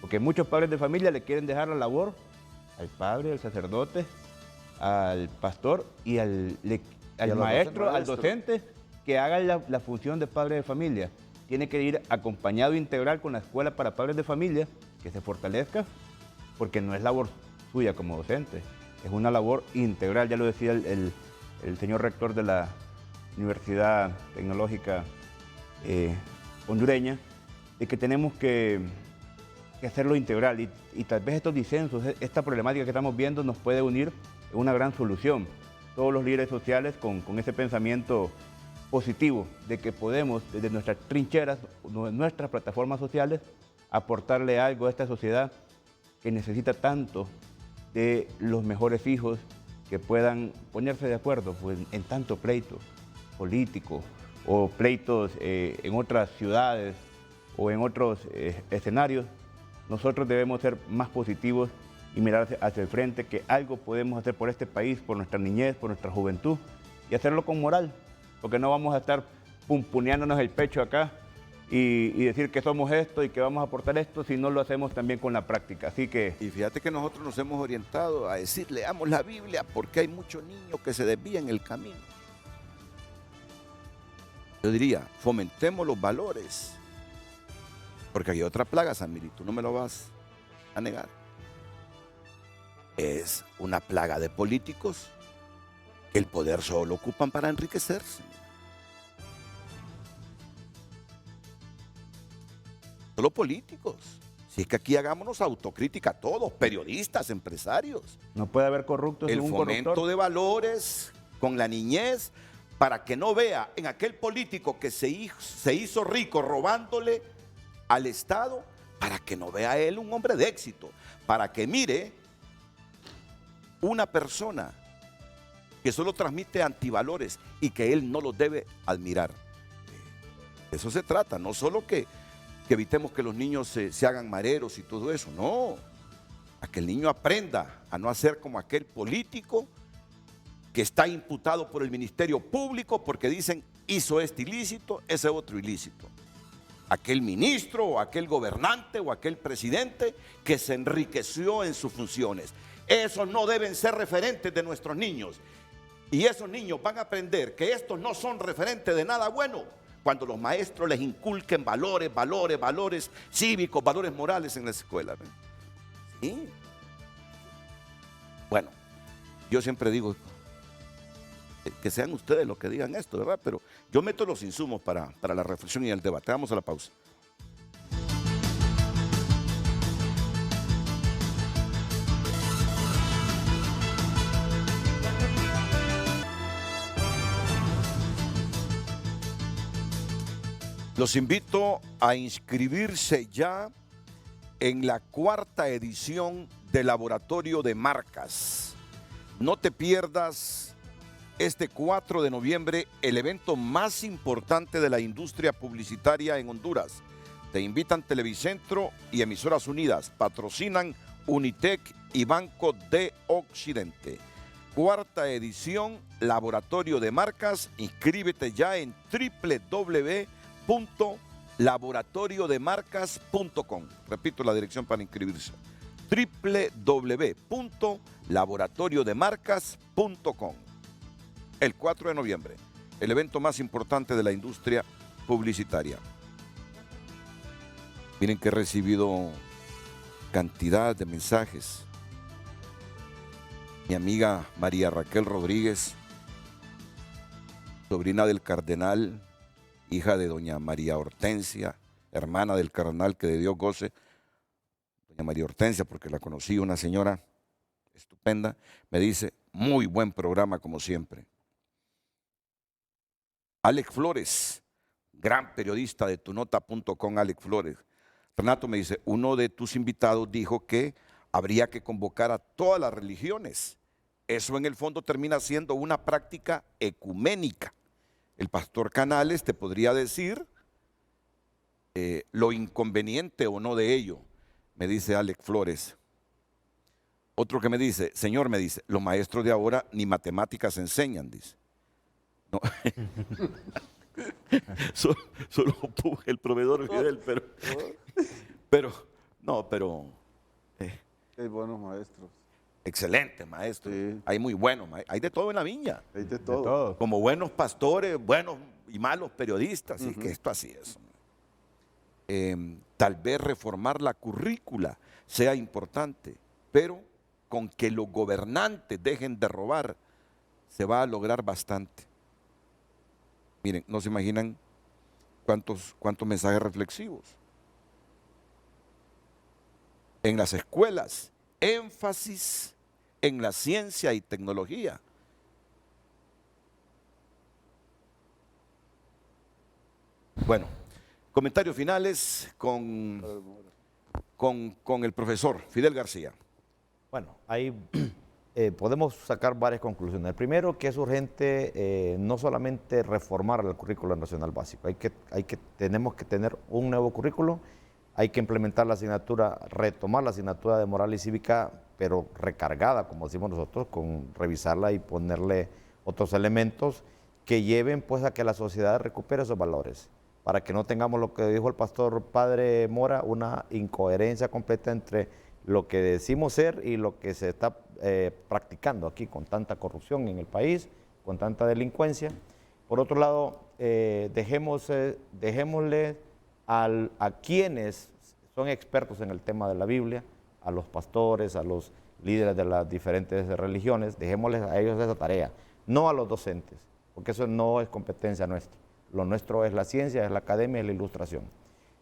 S3: porque muchos padres de familia le quieren dejar la labor al padre, al sacerdote, al pastor y al maestro, al docente, que haga la función de padre de familia. Tiene que ir acompañado integral con la escuela para padres de familia, que se fortalezca, porque no es labor suya como docente, es una labor integral. Ya lo decía el señor rector de la Universidad Tecnológica hondureña, de que tenemos que hacerlo integral y tal vez estos disensos, esta problemática que estamos viendo nos puede unir en una gran solución. Todos los líderes sociales con ese pensamiento positivo de que podemos desde nuestras trincheras, nuestras plataformas sociales, aportarle algo a esta sociedad que necesita tanto de los mejores hijos que puedan ponerse de acuerdo pues, en tanto pleito político o pleitos en otras ciudades o en otros escenarios. Nosotros debemos ser más positivos y mirar hacia el frente, que algo podemos hacer por este país, por nuestra niñez, por nuestra juventud, y hacerlo con moral, porque no vamos a estar pumpuneándonos el pecho acá y decir que somos esto y que vamos a aportar esto si no lo hacemos también con la práctica. Así que...
S2: Y fíjate que nosotros nos hemos orientado a decir, leamos la Biblia, porque hay muchos niños que se desvían el camino. Yo diría, fomentemos los valores, porque hay otra plaga, Samiri, tú no me lo vas a negar. Es una plaga de políticos que el poder solo ocupan para enriquecerse. Solo políticos. Si es que aquí hagámonos autocrítica todos, periodistas, empresarios.
S3: No puede haber corruptos
S2: El
S3: sin un
S2: fomento
S3: corruptor.
S2: de valores con la niñez para que no vea en aquel político que se hizo rico robándole al Estado, para que no vea a él un hombre de éxito, para que mire una persona que solo transmite antivalores y que él no los debe admirar. De eso se trata, no solo que evitemos que los niños se hagan mareros y todo eso, no, a que el niño aprenda a no hacer como aquel político que está imputado por el Ministerio Público porque dicen hizo este ilícito, ese otro ilícito. Aquel ministro o aquel gobernante o aquel presidente que se enriqueció en sus funciones. Esos no deben ser referentes de nuestros niños. Y esos niños van a aprender que estos no son referentes de nada bueno cuando los maestros les inculquen valores cívicos, valores morales en la escuela. Sí. Bueno, yo siempre digo que sean ustedes los que digan esto, ¿verdad? Pero yo meto los insumos para la reflexión y el debate. Vamos a la pausa. Los invito a inscribirse ya en la 4ª edición del Laboratorio de Marcas. No te pierdas este 4 de noviembre el evento más importante de la industria publicitaria en Honduras. Te invitan Televicentro y Emisoras Unidas. Patrocinan Unitec y Banco de Occidente. 4ª edición, Laboratorio de Marcas. Inscríbete ya en www.laboratoriodemarcas.com. Repito la dirección para inscribirse. www.laboratoriodemarcas.com. El 4 de noviembre, el evento más importante de la industria publicitaria. Miren que he recibido cantidad de mensajes. Mi amiga María Raquel Rodríguez, sobrina del cardenal, hija de doña María Hortensia, hermana del cardenal, que de Dios goce, doña María Hortensia, porque la conocí, una señora estupenda, me dice, muy buen programa como siempre. Alex Flores, gran periodista de tunota.com, Alex Flores. Renato me dice, uno de tus invitados dijo que habría que convocar a todas las religiones. Eso en el fondo termina siendo una práctica ecuménica. El pastor Canales te podría decir lo inconveniente o no de ello, me dice Alex Flores. Otro que me dice, señor, me dice, los maestros de ahora ni matemáticas enseñan, dice. No. solo puja el proveedor Fidel, pero
S13: hay buenos maestros.
S2: Excelente maestro. Sí. Hay muy buenos, hay de todo en la viña.
S13: Hay de todo.
S2: Como buenos pastores, buenos y malos periodistas, y que esto así es. Tal vez reformar la currícula sea importante, pero con que los gobernantes dejen de robar, se va a lograr bastante. Miren, no se imaginan cuántos mensajes reflexivos. En las escuelas, énfasis en la ciencia y tecnología. Bueno, comentarios finales con el profesor Fidel García.
S14: Bueno, ahí podemos sacar varias conclusiones. El primero, que es urgente no solamente reformar el currículo nacional básico, tenemos que tener un nuevo currículo, hay que implementar la asignatura, retomar la asignatura de moral y cívica pero recargada, como decimos nosotros, con revisarla y ponerle otros elementos que lleven pues a que la sociedad recupere esos valores, para que no tengamos lo que dijo el pastor Padre Mora, una incoherencia completa entre lo que decimos ser y lo que se está practicando aquí con tanta corrupción en el país, con tanta delincuencia. Por otro lado, dejémosle a quienes son expertos en el tema de la Biblia, a los pastores, a los líderes de las diferentes religiones, dejémosles a ellos esa tarea, no a los docentes, porque eso no es competencia nuestra. Lo nuestro es la ciencia, es la academia, es la ilustración.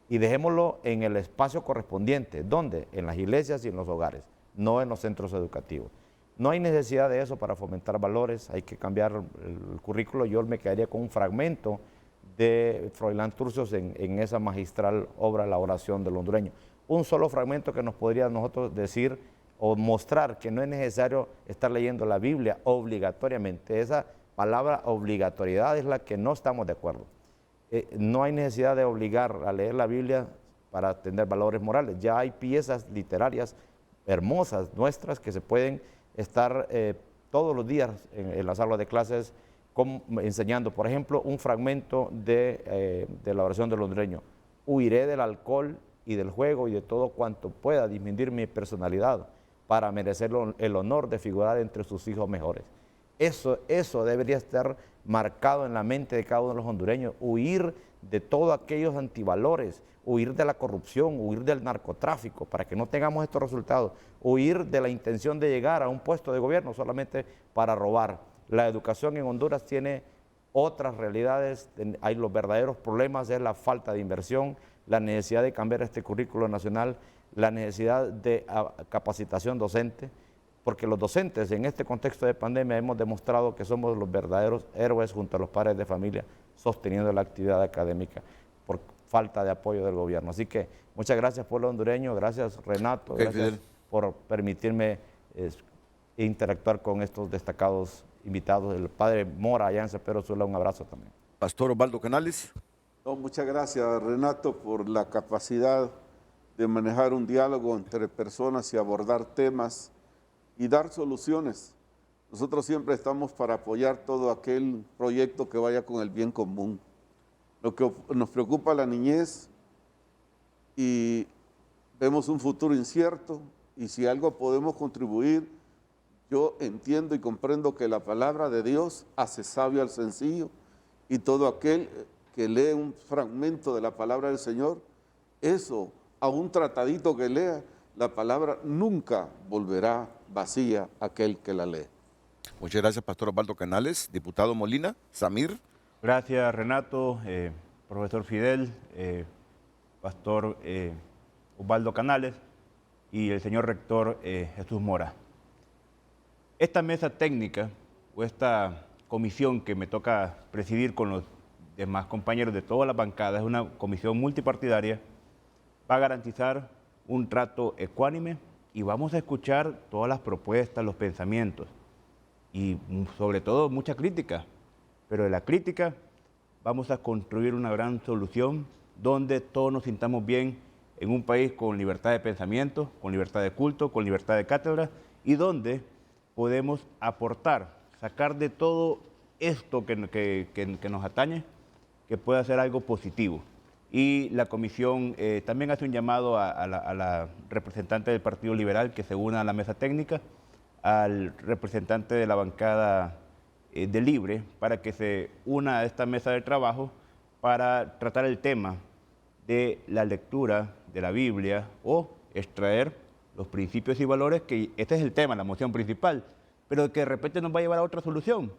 S14: Y dejémoslo en el espacio correspondiente, ¿dónde? En las iglesias y en los hogares, no en los centros educativos. No hay necesidad de eso para fomentar valores, hay que cambiar el currículo. Yo me quedaría con un fragmento de Froilán Turcios en esa magistral obra, La oración del hondureño. Un solo fragmento que nos podría nosotros decir o mostrar que no es necesario estar leyendo la Biblia obligatoriamente. Esa palabra obligatoriedad es la que no estamos de acuerdo. No hay necesidad de obligar a leer la Biblia para tener valores morales. Ya hay piezas literarias hermosas nuestras que se pueden estar todos los días en las aulas de clases enseñando. Por ejemplo, un fragmento de la oración del hondureño. Huiré del alcohol y del juego y de todo cuanto pueda disminuir mi personalidad para merecer el honor de figurar entre sus hijos mejores. Eso debería estar marcado en la mente de cada uno de los hondureños, huir de todos aquellos antivalores, huir de la corrupción, huir del narcotráfico, para que no tengamos estos resultados, huir de la intención de llegar a un puesto de gobierno solamente para robar. La educación en Honduras tiene otras realidades, hay los verdaderos problemas, es la falta de inversión, la necesidad de cambiar este currículo nacional, la necesidad de capacitación docente, porque los docentes en este contexto de pandemia hemos demostrado que somos los verdaderos héroes junto a los padres de familia sosteniendo la actividad académica por falta de apoyo del gobierno. Así que muchas gracias, pueblo hondureño, gracias Renato, gracias por permitirme interactuar con estos destacados invitados. El padre Mora allá en San Pedro Sula, un abrazo también.
S2: Pastor Osvaldo Canales.
S13: No, muchas gracias Renato por la capacidad de manejar un diálogo entre personas y abordar temas y dar soluciones. Nosotros siempre estamos para apoyar todo aquel proyecto que vaya con el bien común. Lo que nos preocupa la niñez y vemos un futuro incierto y si algo podemos contribuir, yo entiendo y comprendo que la palabra de Dios hace sabio al sencillo y todo aquel que lee un fragmento de la palabra del Señor, eso, a un tratadito que lea, la palabra nunca volverá vacía a aquel que la lee.
S2: Muchas gracias, Pastor Osvaldo Canales. Diputado Molina, Samir.
S3: Gracias, Renato, profesor Fidel, Pastor Osvaldo Canales y el señor rector Jesús Mora. Esta mesa técnica o esta comisión que me toca presidir con los demás compañeros de todas las bancadas es una comisión multipartidaria, va a garantizar un trato ecuánime y vamos a escuchar todas las propuestas, los pensamientos y sobre todo mucha crítica, pero de la crítica vamos a construir una gran solución donde todos nos sintamos bien en un país con libertad de pensamiento, con libertad de culto, con libertad de cátedra y donde podemos aportar, sacar de todo esto que nos atañe, que pueda ser algo positivo. Y la comisión también hace un llamado a la representante del Partido Liberal que se una a la mesa técnica, al representante de la bancada de Libre, para que se una a esta mesa de trabajo para tratar el tema de la lectura de la Biblia o extraer los principios y valores, que este es el tema, la moción principal, pero que de repente nos va a llevar a otra solución.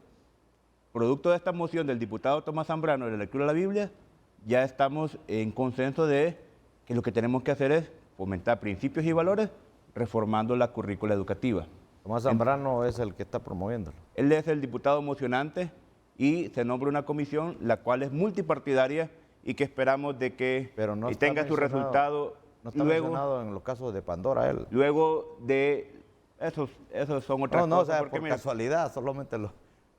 S3: Producto de esta moción del diputado Tomás Zambrano de la lectura de la Biblia, ya estamos en consenso de que lo que tenemos que hacer es fomentar principios y valores reformando la currícula educativa.
S14: Tomás Zambrano es el que está promoviéndolo.
S3: Él es el diputado mocionante y se nombra una comisión la cual es multipartidaria y que esperamos de que tenga su resultado.
S14: No está mencionado en los casos de Pandora él.
S3: Luego de esos son otras cosas.
S14: No, o sea, por casualidad, solamente los...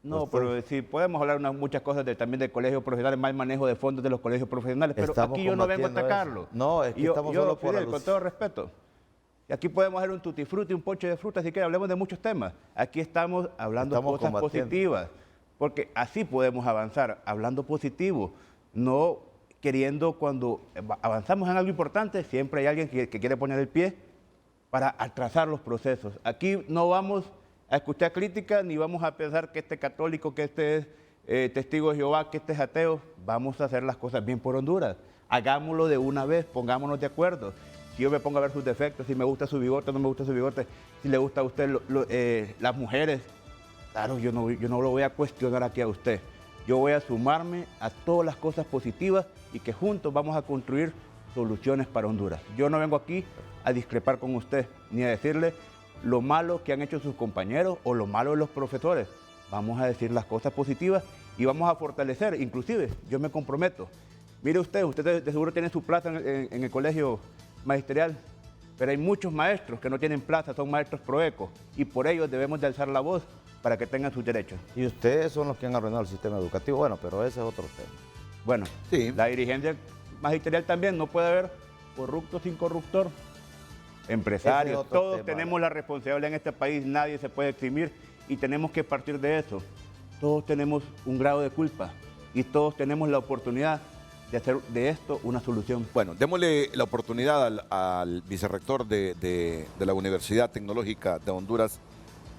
S3: No, pero sí, podemos hablar muchas cosas también del colegio profesional, mal manejo de fondos de los colegios profesionales, pero aquí yo no vengo a atacarlo.
S14: No, es que estamos solo por
S3: Fidel, con todo respeto, Aquí podemos hacer un tutti frutti, un ponche de fruta, así que hablemos de muchos temas. Aquí estamos hablando cosas positivas, porque así podemos avanzar, hablando positivo, no queriendo cuando avanzamos en algo importante, siempre hay alguien que quiere poner el pie para atrasar los procesos. Aquí no vamos a escuchar críticas, ni vamos a pensar que este católico, que este es testigo de Jehová, que este es ateo. Vamos a hacer las cosas bien por Honduras. Hagámoslo de una vez, pongámonos de acuerdo. Si yo me pongo a ver sus defectos, si me gusta su bigote, no me gusta su bigote, si le gusta a usted las mujeres, claro, yo no lo voy a cuestionar aquí a usted. Yo voy a sumarme a todas las cosas positivas y que juntos vamos a construir soluciones para Honduras. Yo no vengo aquí a discrepar con usted, ni a decirle lo malo que han hecho sus compañeros o lo malo de los profesores. Vamos a decir las cosas positivas y vamos a fortalecer. Inclusive, yo me comprometo. Mire usted de seguro tiene su plaza en el colegio magisterial, pero hay muchos maestros que no tienen plaza, son maestros proecos, y por ellos debemos de alzar la voz para que tengan sus derechos.
S14: Y ustedes son los que han arruinado el sistema educativo, bueno, pero ese es otro tema.
S3: Bueno, sí. La dirigencia magisterial también, no puede haber corrupto sin corruptor. Empresarios, todos tenemos la responsabilidad en este país, nadie se puede eximir y tenemos que partir de eso. Todos tenemos un grado de culpa y todos tenemos la oportunidad de hacer de esto una solución.
S2: Bueno, démosle la oportunidad al vicerrector de la Universidad Tecnológica de Honduras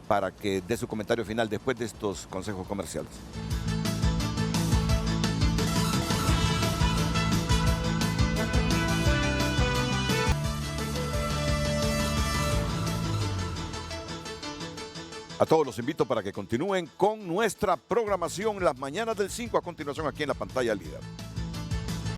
S2: para que dé su comentario final después de estos consejos comerciales. A todos los invito para que continúen con nuestra programación las mañanas del 5 a continuación aquí en la pantalla líder.